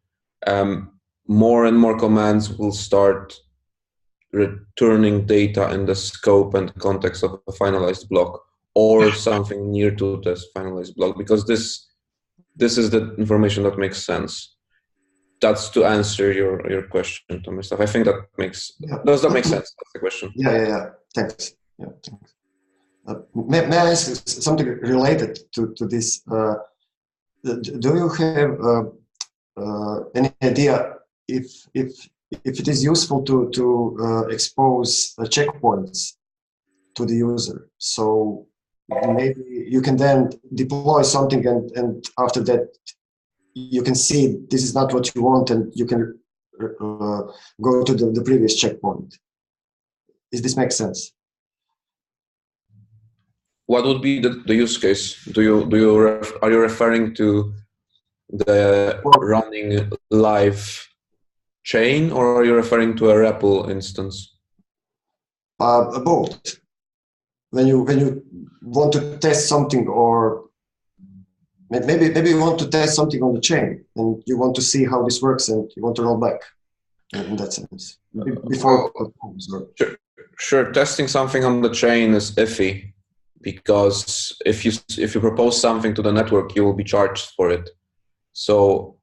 [SPEAKER 6] more and more commands will start returning data in the scope and context of a finalized block or something near to this finalized block, because this is the information that makes sense. That's to answer your question, Thomas. I think that does that make sense? That's the question.
[SPEAKER 7] Yeah. Thanks. Yeah, thanks. May I ask something related to this? Do you have any idea if it is useful to expose checkpoints to the user? So maybe you can then deploy something, and after that you can see this is not what you want, and you can go to the previous checkpoint. Does this make sense?
[SPEAKER 6] What would be the use case? Are you referring to the running live chain, or are you referring to a REPL instance?
[SPEAKER 7] Both. When you want to test something, or maybe you want to test something on the chain, and you want to see how this works, and you want to roll back. In that sense, before.
[SPEAKER 6] Sure. Testing something on the chain is iffy, because if you propose something to the network, you will be charged for it. So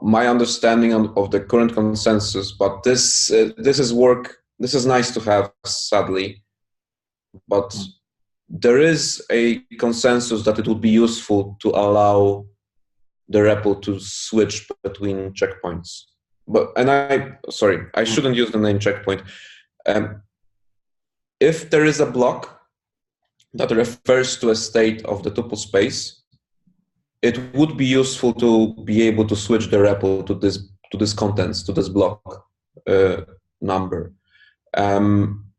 [SPEAKER 6] my understanding of the current consensus, but this is nice to have, sadly, but there is a consensus that it would be useful to allow the REPL to switch between checkpoints. I shouldn't use the name checkpoint. If there is a block that refers to a state of the tuple space, it would be useful to be able to switch the REPL to this contents, to this block number.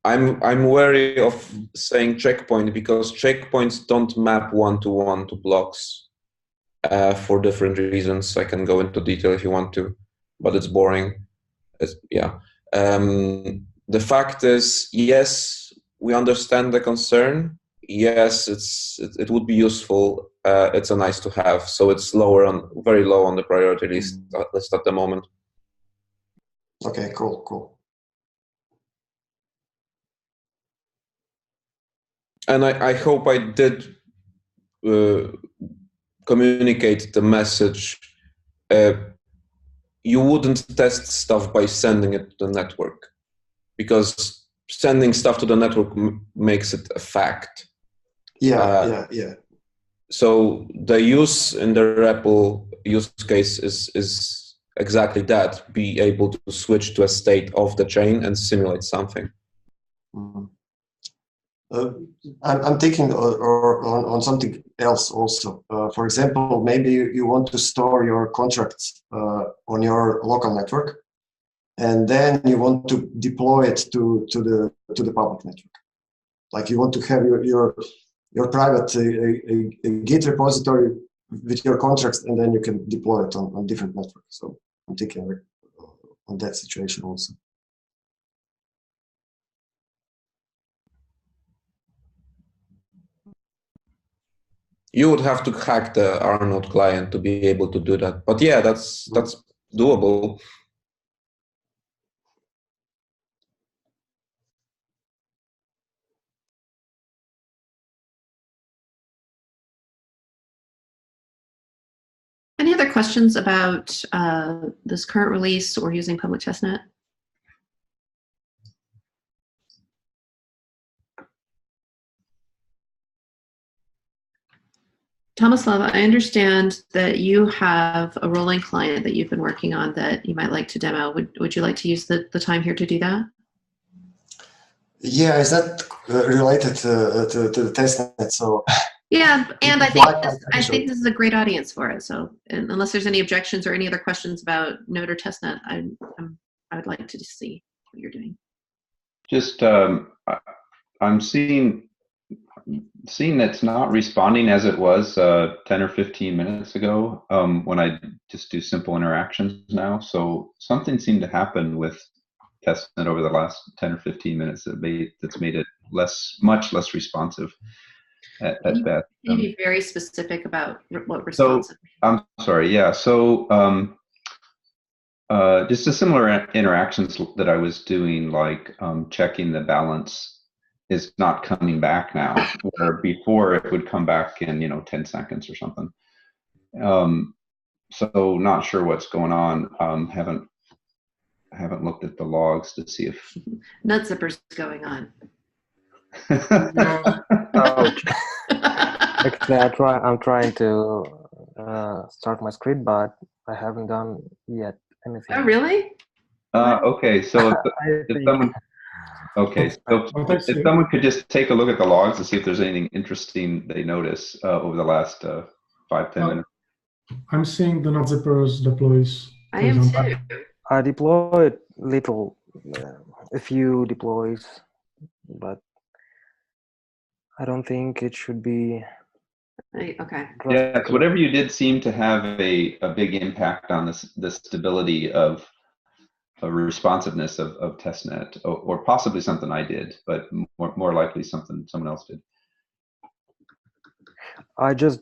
[SPEAKER 6] I'm wary of saying checkpoint because checkpoints don't map one-to-one to blocks for different reasons. I can go into detail if you want to, but it's boring. Yeah. The fact is, yes, we understand the concern. Yes, it would be useful. It's a nice to have. So it's very low on the priority list at the moment.
[SPEAKER 7] Okay, cool.
[SPEAKER 6] And I hope I did communicate the message. You wouldn't test stuff by sending it to the network, because sending stuff to the network makes it a fact.
[SPEAKER 7] Yeah.
[SPEAKER 6] So the use in the REPL use case is exactly that: be able to switch to a state of the chain and simulate something.
[SPEAKER 7] I'm thinking on something else also. For example, maybe you want to store your contracts on your local network, and then you want to deploy it to the public network. Like you want to have your private a Git repository with your contracts, and then you can deploy it on different networks. So I'm thinking on that situation also.
[SPEAKER 6] You would have to hack the RNode client to be able to do that. But yeah, that's doable.
[SPEAKER 1] Any other questions about this current release or using public testnet? Tomislav, I understand that you have a rolling client that you've been working on that you might like to demo. Would you like to use the time here to do that?
[SPEAKER 7] Yeah, is that related to the testnet? So
[SPEAKER 1] yeah, and I think this is a great audience for it. So unless there's any objections or any other questions about Node or testnet, I would like to see what you're doing.
[SPEAKER 5] Just I'm seeing that's not responding as it was 10 or 15 minutes ago when I just do simple interactions now. So something seemed to happen with testnet over the last 10 or 15 minutes that's made it much less responsive at best.
[SPEAKER 1] Can you be very specific about what responsive?
[SPEAKER 5] So, I'm sorry, yeah. So just a similar interactions that I was doing, like checking the balance is not coming back now, where before it would come back in 10 seconds or something. So not sure what's going on. Haven't looked at the logs to see if
[SPEAKER 1] nut zipper's going on.
[SPEAKER 4] Ouch. Actually, I'm trying to start my script, but I haven't done yet anything.
[SPEAKER 1] Oh, really?
[SPEAKER 5] Okay, so if someone. Okay, so if someone could just take a look at the logs to see if there's anything interesting they notice over the last 5-10 minutes.
[SPEAKER 3] I'm seeing the nut zippers deploys.
[SPEAKER 1] I am too.
[SPEAKER 4] I deployed a few deploys, but I don't think it should be.
[SPEAKER 1] Okay.
[SPEAKER 5] Yes, whatever you did seemed to have a big impact on the stability of responsiveness of testnet, or possibly something I did, but more likely something someone else did.
[SPEAKER 4] I just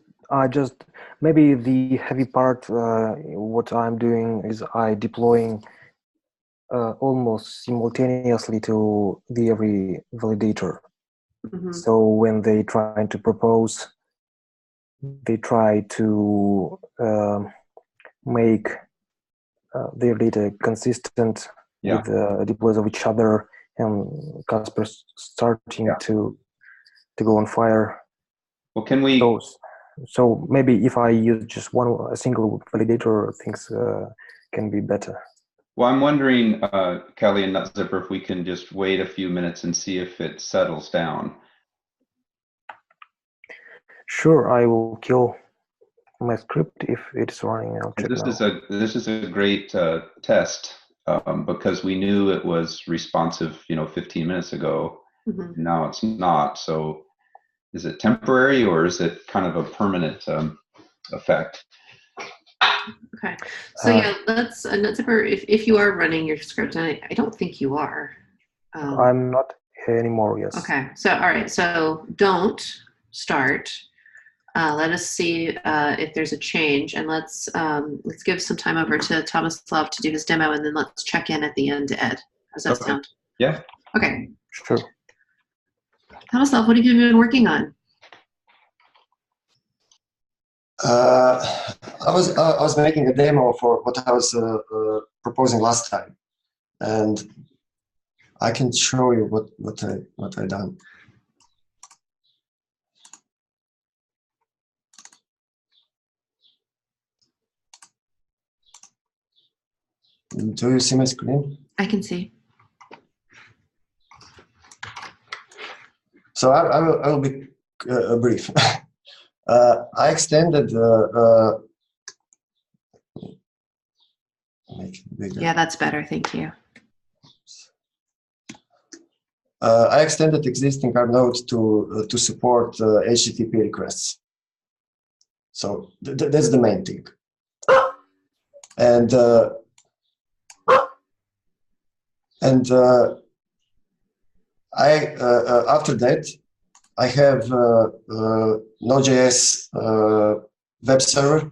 [SPEAKER 4] maybe the heavy part. What I'm doing is I deploying almost simultaneously to the every validator. Mm-hmm. So when they try to propose, they try to make their data consistent with deploys of each other, and Casper's starting to go on fire.
[SPEAKER 5] Well, can we?
[SPEAKER 4] So maybe if I use just a single validator, things can be better.
[SPEAKER 5] Well, I'm wondering, Kelly and NutZipper, if we can just wait a few minutes and see if it settles down.
[SPEAKER 4] Sure, I will kill my script if it's running. I'll check
[SPEAKER 5] this
[SPEAKER 4] now.
[SPEAKER 5] This is a great test because we knew it was responsive, 15 minutes ago.
[SPEAKER 1] Mhm.
[SPEAKER 5] Now it's not. So is it temporary or is it kind of a permanent effect?
[SPEAKER 1] Okay. So yeah, let's NetZipper, if you are running your script, and I don't think you are.
[SPEAKER 4] I'm not anymore, yes.
[SPEAKER 1] Okay. So all right. So don't start. Let us see if there's a change, and let's give some time over to Tomislav to do his demo, and then let's check in at the end to Ed. How's that
[SPEAKER 5] Okay.
[SPEAKER 1] sound?
[SPEAKER 5] Yeah.
[SPEAKER 1] Okay.
[SPEAKER 4] Sure.
[SPEAKER 1] Tomislav, what have you been working on?
[SPEAKER 7] I was making a demo for what I was proposing last time, and I can show you what I done. Do you see my screen?
[SPEAKER 1] I can see.
[SPEAKER 7] So I will be brief. I extended make it bigger.
[SPEAKER 1] Yeah, that's better. Thank you.
[SPEAKER 7] I extended existing RNode to support HTTP requests. So that's the main thing. And after that, I have Node.js web server,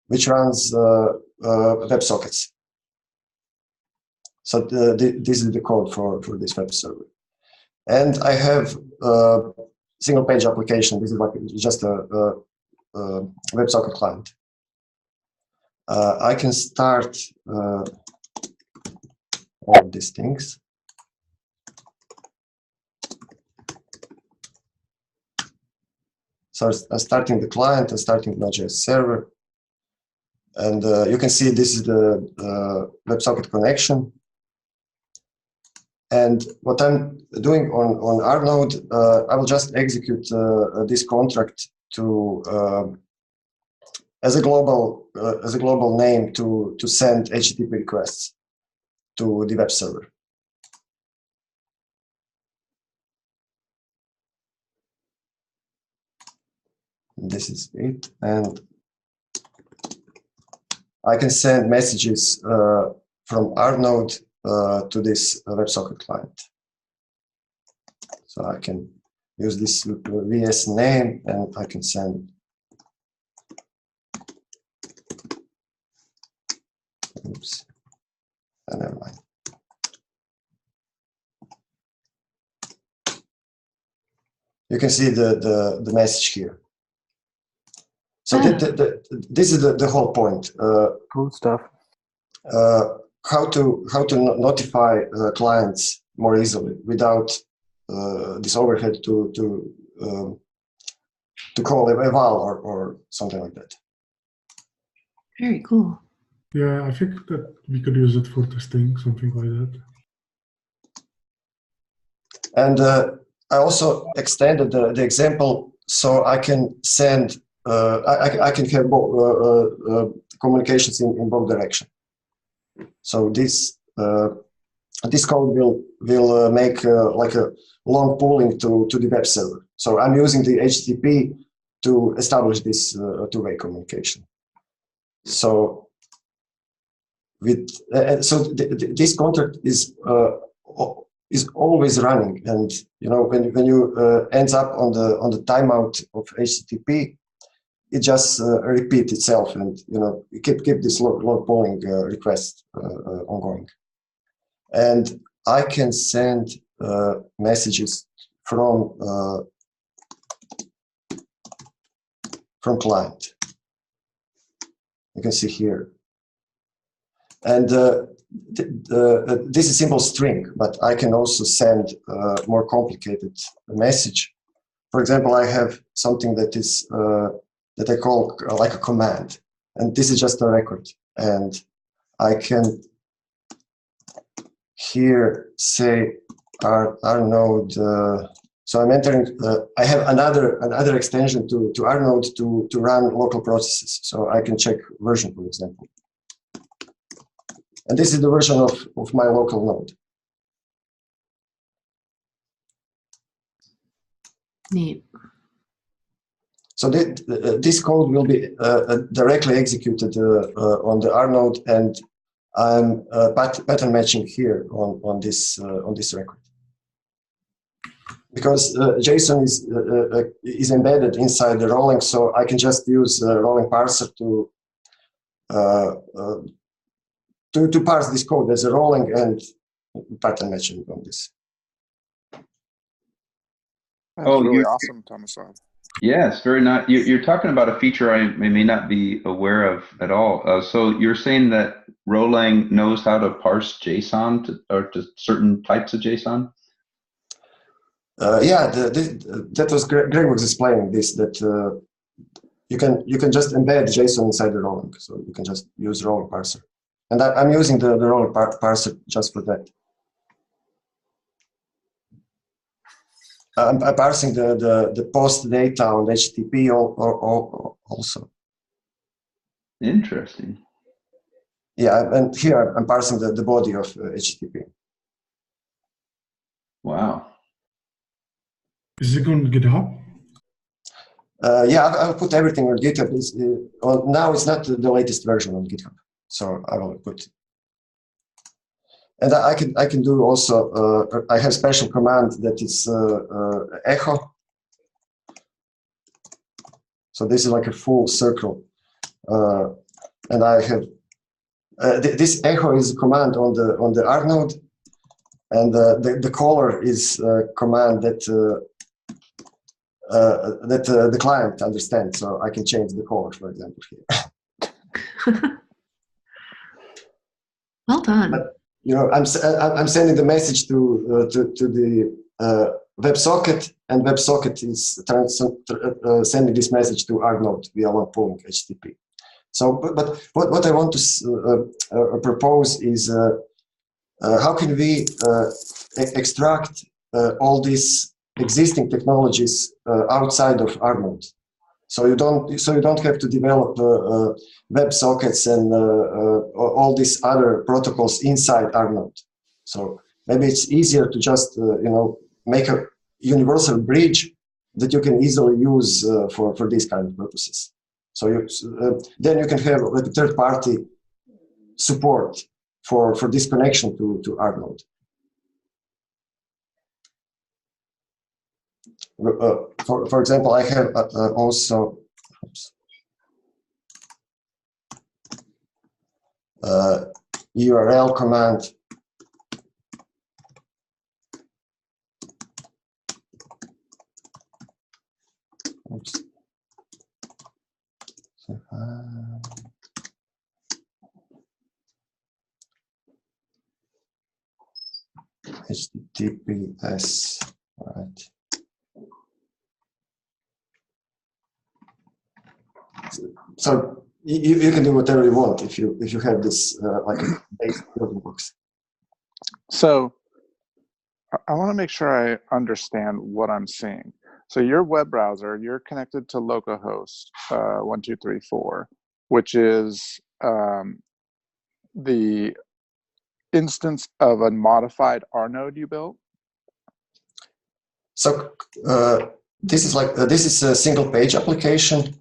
[SPEAKER 7] which runs WebSockets. So this is the code for this web server. And I have a single page application. This is like just a WebSocket client. I can start all these things. So I'm starting the client, I'm starting Node.js server. And you can see this is the WebSocket connection. And what I'm doing on RNode, I will just execute this contract to as a global name to send HTTP requests to the web server. This is it, and I can send messages from RNode to this WebSocket client. So I can use this VS name, and I can send. Oops, never mind. You can see the message here. So this is the whole point.
[SPEAKER 4] Cool stuff.
[SPEAKER 7] How to notify clients more easily without this overhead to call a val or something like that.
[SPEAKER 1] Very cool.
[SPEAKER 3] Yeah, I think that we could use it for testing, something like that.
[SPEAKER 7] And I also extended the example so I can send. I can have communications in both directions. So this code will make like a long pooling to the web server. So I'm using the HTTP to establish this two-way communication. So this contract is always running, and when you ends up on the timeout of HTTP, it just repeats itself, and you keep this log polling request ongoing. And I can send messages from client. You can see here, and this is simple string, but I can also send more complicated message. For example, I have something that is that I call like a command, and this is just a record, and I can here say RNode. So I'm entering. I have another extension to RNode to run local processes, so I can check version, for example. And this is the version of my local node.
[SPEAKER 1] Neat.
[SPEAKER 7] So this code will be directly executed on the RNode, and I'm pattern matching here on this record. Because JSON is embedded inside the rolling, so I can just use rolling parser to parse this code as a rolling and pattern matching on this.
[SPEAKER 9] That's
[SPEAKER 5] Oh,
[SPEAKER 9] really
[SPEAKER 5] you-
[SPEAKER 9] awesome, Tomislav.
[SPEAKER 5] Yes, very nice. You're talking about a feature I may not be aware of at all. So you're saying that Rolang knows how to parse JSON to certain types of JSON?
[SPEAKER 7] Yeah, that was Greg was explaining this, that you can just embed JSON inside the rolling, so you can just use rolling parser, and I'm using the rolling parser just for that. I'm parsing the post data on HTTP also.
[SPEAKER 5] Interesting.
[SPEAKER 7] Yeah, and here I'm parsing the body of HTTP.
[SPEAKER 5] Wow.
[SPEAKER 3] Is it on GitHub?
[SPEAKER 7] Yeah, I'll put everything on GitHub. Now it's not the latest version on GitHub, so I will put. And I can do also. I have special command that is echo. So this is like a full circle, and I have this echo is a command on the RNode, and the color is a command that the client understands. So I can change the color, for example, here.
[SPEAKER 1] Well done.
[SPEAKER 7] But, you know, I'm sending the message to the WebSocket, and WebSocket is sending this message to RNode via long pooling HTTP. So, but what I want to propose is how can we extract all these existing technologies outside of RNode? So you don't have to develop WebSockets and all these other protocols inside RNode. So maybe it's easier to just make a universal bridge that you can easily use for these kind of purposes. So then you can have like a third-party support for this connection to RNode. For example, I have also URL command. Oops. HTTPS, right? So you can do whatever you want if you have this like a basic building blocks.
[SPEAKER 9] So I want to make sure I understand what I'm seeing. So your web browser, you're connected to localhost 1234, which is the instance of a modified RNode you built.
[SPEAKER 7] So this is a single page application.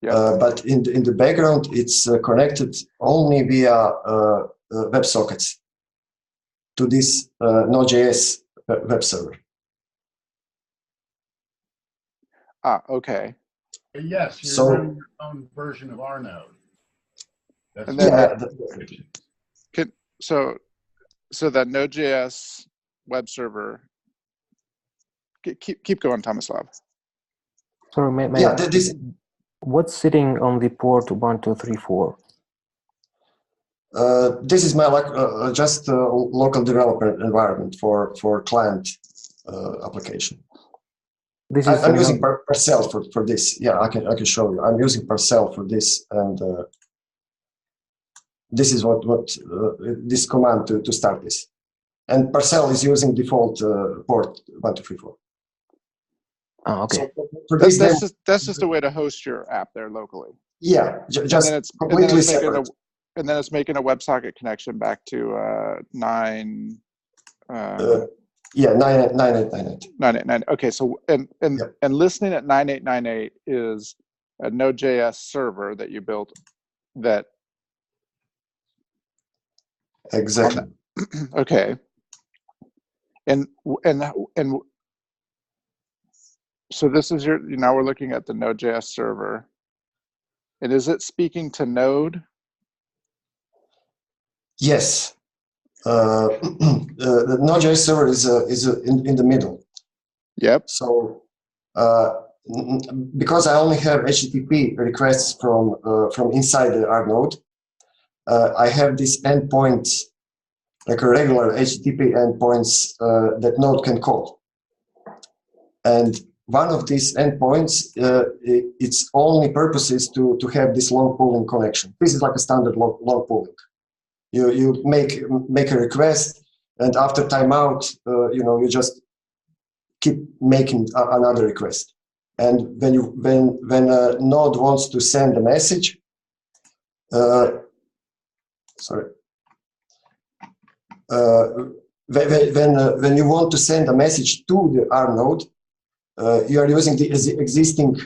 [SPEAKER 9] Yeah.
[SPEAKER 7] But in the background, it's connected only via WebSockets to this Node.js web server.
[SPEAKER 9] Ah, okay.
[SPEAKER 8] Yes, you're running your own version of RNode. That's
[SPEAKER 9] And then
[SPEAKER 7] Yeah,
[SPEAKER 9] so that Node.js web server. Keep going, Tomislav.
[SPEAKER 4] Sorry,
[SPEAKER 7] yeah,
[SPEAKER 4] what's sitting on the port 1234?
[SPEAKER 7] this is my just local developer environment for client application. I'm using Parcel for this. Yeah, I can show you. I'm using Parcel for this, and this is what this command to start this. And Parcel is using default port 1234.
[SPEAKER 4] Oh, okay.
[SPEAKER 7] So for this
[SPEAKER 9] That's just a way to host your app there locally.
[SPEAKER 7] yeah, just completely separate.
[SPEAKER 9] and then it's making a WebSocket connection back to 9.
[SPEAKER 7] Yeah, 9898.
[SPEAKER 9] 9.8.9. Okay, so and listening at 9.8.9.8 is a Node.js server that you built. That
[SPEAKER 7] exactly.
[SPEAKER 9] Okay, and so this is your. Now we're looking at the Node.js server, and is it speaking to Node?
[SPEAKER 7] Yes. The Node.js server is in the middle.
[SPEAKER 9] Yep.
[SPEAKER 7] So because I only have HTTP requests from inside the RNode, I have these endpoints, like a regular HTTP endpoints that Node can call. And one of these endpoints, its only purpose is to have this long pooling connection. This is like a standard long pooling. You make a request, and after timeout, you just keep making another request. And when a node wants to send a message, when you want to send a message to the RNode, you are using the existing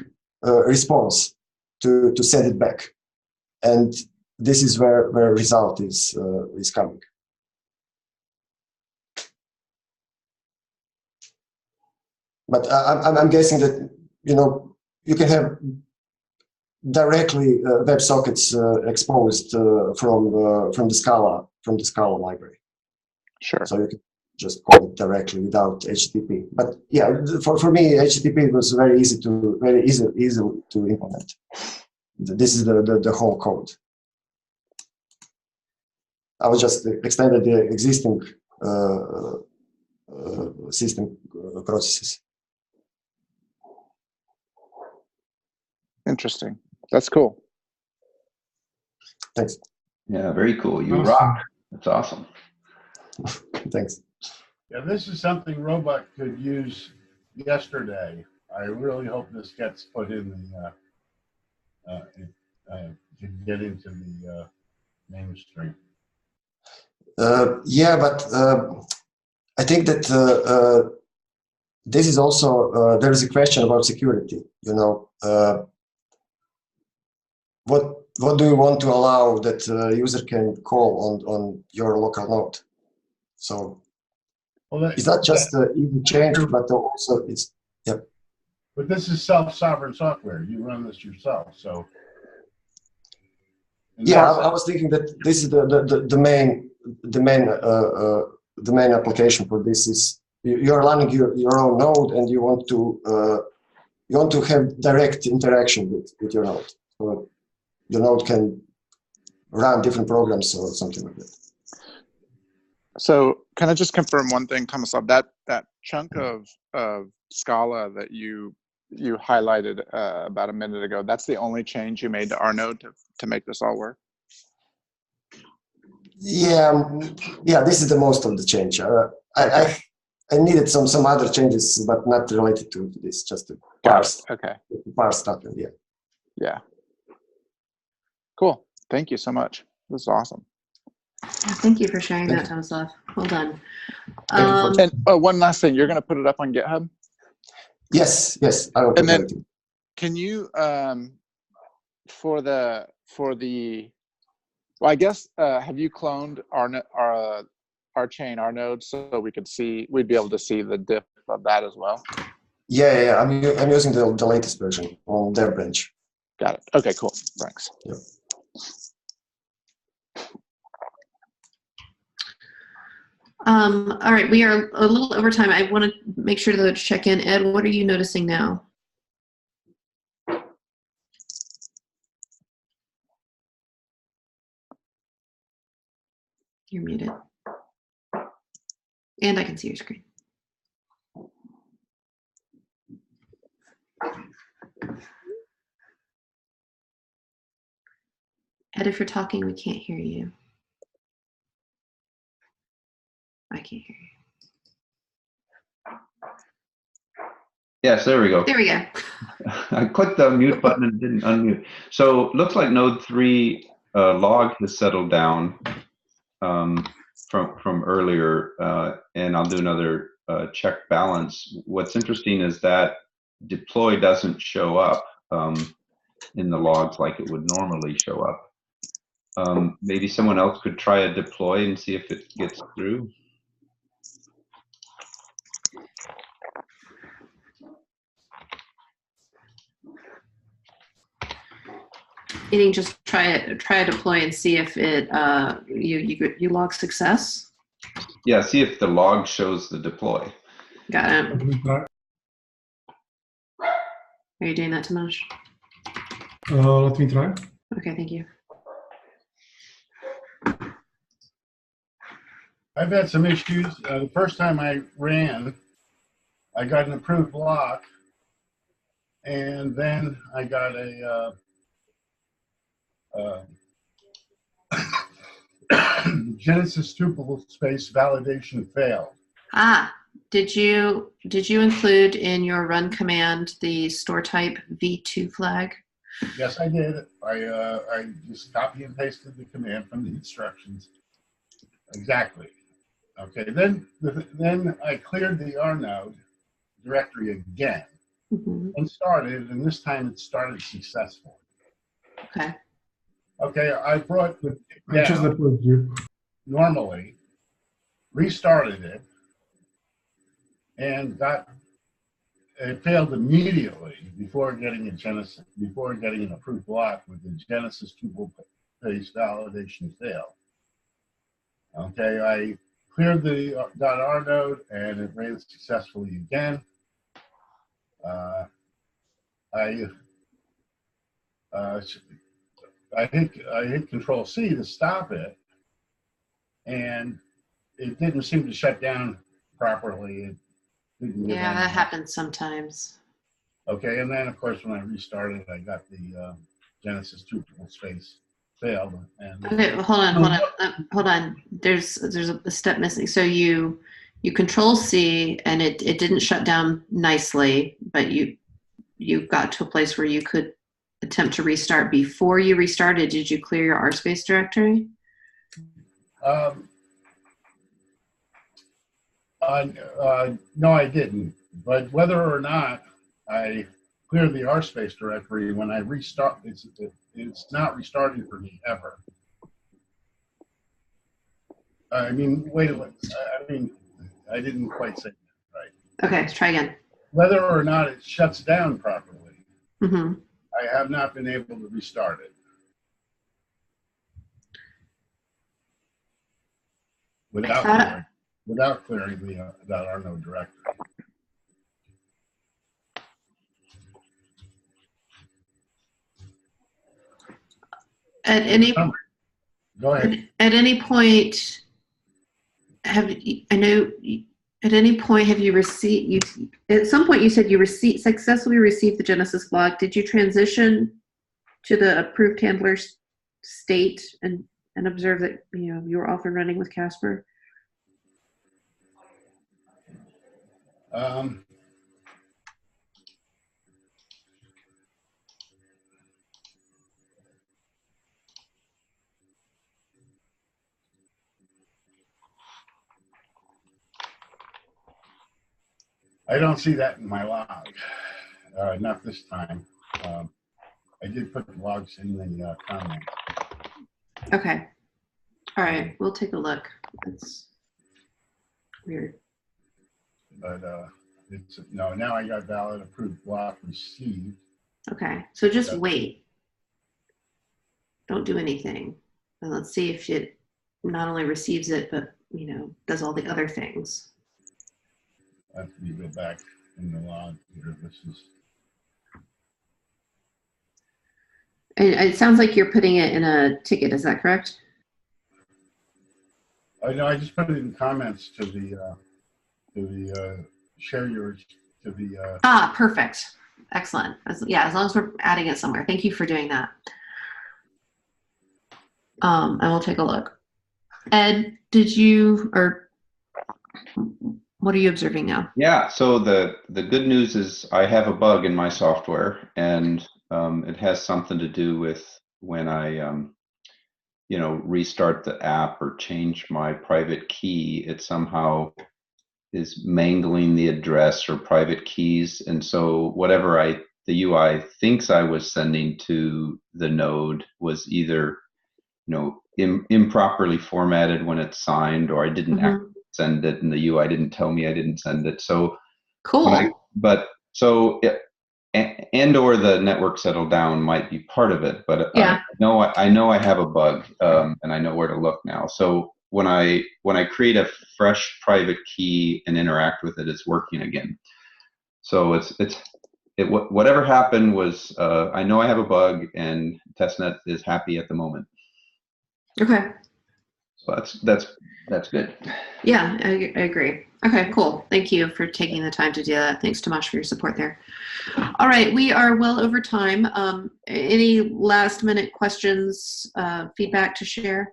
[SPEAKER 7] response to send it back, and this is where result is coming. But I'm guessing that you can have directly WebSockets exposed from the Scala library.
[SPEAKER 9] Sure.
[SPEAKER 7] So you can just call it directly without HTTP. But yeah, for me, HTTP was very easy to implement. This is the whole code. I was just extended the existing system processes.
[SPEAKER 9] Interesting. That's cool.
[SPEAKER 7] Thanks.
[SPEAKER 5] Yeah, very cool. You
[SPEAKER 3] Awesome.
[SPEAKER 5] rock. That's awesome.
[SPEAKER 7] Thanks.
[SPEAKER 8] Yeah, this is something Roebuck could use yesterday. I really hope this gets put in the to get into the mainstream.
[SPEAKER 7] Yeah, but I think that this is also there is a question about security. What do you want to allow that user can call on your local node? So it's not just easy change, but also it's
[SPEAKER 8] But this is self-sovereign software. You run this yourself, so.
[SPEAKER 7] Yeah, I was thinking that this is the main application for this is you are running your own node and you want to have direct interaction with your node. So your node can run different programs or something like that.
[SPEAKER 9] So can I just confirm one thing, Tomislav? That chunk of Scala that you highlighted about a minute ago, that's the only change you made to RNode to make this all work?
[SPEAKER 7] Yeah, this is the most of the change.
[SPEAKER 9] Okay.
[SPEAKER 7] I needed some other changes, but not related to this, just to parse.
[SPEAKER 9] Okay.
[SPEAKER 7] Parse stuff, yeah.
[SPEAKER 9] Yeah. Cool. Thank you so much. This is awesome.
[SPEAKER 1] Thank you for sharing that, Tomislav. Well done.
[SPEAKER 9] And one last thing, you're going to put it up on GitHub?
[SPEAKER 7] Yes, I will.
[SPEAKER 9] And then, can you for the well, I guess have you cloned our chain, RNode, so we'd be able to see the diff of that as well?
[SPEAKER 7] Yeah. I'm using the latest version on their branch.
[SPEAKER 9] Got it. Okay, cool. Thanks.
[SPEAKER 7] Yep.
[SPEAKER 1] All right, we are a little over time. I want to make sure to check in. Ed, what are you noticing now? You're muted. And I can see your screen. Ed, if you're talking, we can't hear you. I can't hear you.
[SPEAKER 5] Yes, there we go.
[SPEAKER 1] There we go.
[SPEAKER 5] I clicked the mute button and didn't unmute. So looks like Node 3 log has settled down from earlier, and I'll do another check balance. What's interesting is that deploy doesn't show up in the logs like it would normally show up. Maybe someone else could try a deploy and see if it gets through.
[SPEAKER 1] Meaning just try a deploy and see if it you log success.
[SPEAKER 5] Yeah, see if the log shows the deploy.
[SPEAKER 1] Got it.
[SPEAKER 3] Let me try.
[SPEAKER 1] Are you doing that, Tomasz?
[SPEAKER 3] Let me try.
[SPEAKER 1] Okay, thank you.
[SPEAKER 8] I've had some issues. The first time I ran, I got an approved block, and then I got a Genesis tuple space validation failed.
[SPEAKER 1] Ah, did you include in your run command the store type v2 flag?
[SPEAKER 8] Yes, I did. I just copy and pasted the command from the instructions. Exactly. Okay. Then I cleared the RNode directory again and started, and this time it started successfully.
[SPEAKER 1] Okay.
[SPEAKER 8] Okay, I brought it
[SPEAKER 3] I just
[SPEAKER 8] down
[SPEAKER 3] deployed you.
[SPEAKER 8] normally, restarted it, and it failed immediately before getting an approved block with the Genesis tuple-based validation fail. Okay, I cleared the .RNode and it ran successfully again. I hit Control C to stop it, and it didn't seem to shut down properly. It didn't
[SPEAKER 1] Yeah, that happens sometimes.
[SPEAKER 8] Okay, and then of course when I restarted, I got the Genesis tuple space failed. And
[SPEAKER 1] Okay, well, hold on. There's a step missing. So you Control C and it didn't shut down nicely, but you got to a place where you could attempt to restart. Before you restarted, did you clear your RSpace directory?
[SPEAKER 8] No, I didn't. But whether or not I cleared the RSpace directory, when I restart, it's not restarting for me ever. I mean, wait a minute. I mean, I didn't quite say that right.
[SPEAKER 1] Okay, let's try again.
[SPEAKER 8] Whether or not it shuts down properly,
[SPEAKER 1] Mm-hmm.
[SPEAKER 8] I have not been able to restart it. Without clearing the RNode directory.
[SPEAKER 1] At any
[SPEAKER 8] Go ahead.
[SPEAKER 1] At any point, have you received? At some point, you said you successfully received the Genesis block. Did you transition to the approved handler state and observe that you were off and running with Casper?
[SPEAKER 8] I don't see that in my log. Not this time. I did put the logs in the comment.
[SPEAKER 1] Okay. All right. We'll take a look. That's weird.
[SPEAKER 8] But no. Now I got valid approved block received.
[SPEAKER 1] Okay. So just wait. Don't do anything, and let's see if it not only receives it, but does all the other things.
[SPEAKER 8] Let me go back in the log here. This is.
[SPEAKER 1] And it sounds like you're putting it in a ticket. Is that correct?
[SPEAKER 8] Oh no, I just put it in comments to the share yours to the.
[SPEAKER 1] Perfect. Excellent. As long as we're adding it somewhere. Thank you for doing that. And we'll take a look. Ed, what are you observing now?
[SPEAKER 5] Yeah, so the good news is I have a bug in my software, and it has something to do with when I restart the app or change my private key, it somehow is mangling the address or private keys. And so whatever the UI thinks I was sending to the node was either, improperly formatted when it's signed, or I didn't actually send it, and the UI didn't tell me I didn't send it. So
[SPEAKER 1] cool.
[SPEAKER 5] Or the network settled down might be part of it, but
[SPEAKER 1] yeah.
[SPEAKER 5] I know I have a bug, and I know where to look now. So when I create a fresh private key and interact with it, it's working again. So whatever happened was, I know I have a bug, and testnet is happy at the moment.
[SPEAKER 1] Okay.
[SPEAKER 5] So that's good.
[SPEAKER 1] Yeah, I agree. Okay, cool. Thank you for taking the time to do that. Thanks, Tomasz, for your support there. All right, we are well over time. Any last minute questions, feedback to share?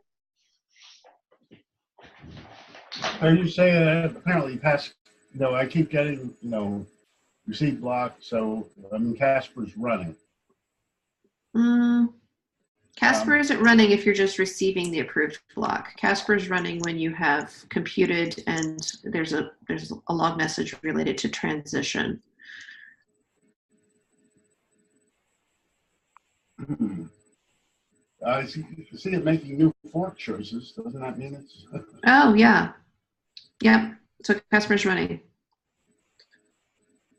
[SPEAKER 8] You say apparently I keep getting, receive blocked, so Casper's running.
[SPEAKER 1] Casper isn't running if you're just receiving the approved block. Casper is running when you have computed and there's a log message related to transition.
[SPEAKER 8] I see it making new fork choices. Doesn't that mean it's...
[SPEAKER 1] Oh, yeah. Yep. So Casper's running.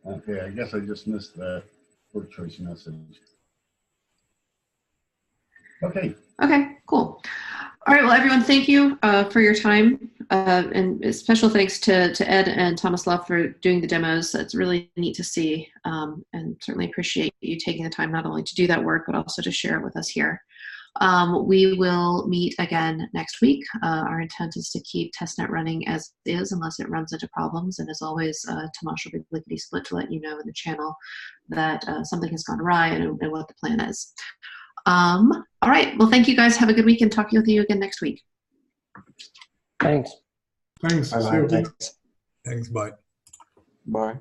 [SPEAKER 8] Okay, I guess I just missed that fork choice message. Okay.
[SPEAKER 1] Okay, cool. All right, well, everyone, thank you for your time. And special thanks to Ed and Tomislav for doing the demos. It's really neat to see, and certainly appreciate you taking the time not only to do that work, but also to share it with us here. We will meet again next week. Our intent is to keep testnet running as is unless it runs into problems. And as always, Tomasz will be lickety-split to let you know in the channel that something has gone awry and what the plan is. All right. Well, thank you guys. Have a good week, and talk with you again next week.
[SPEAKER 4] Thanks.
[SPEAKER 3] Thanks.
[SPEAKER 7] Bye-bye. Thanks.
[SPEAKER 10] Thanks. Bye.
[SPEAKER 6] Bye.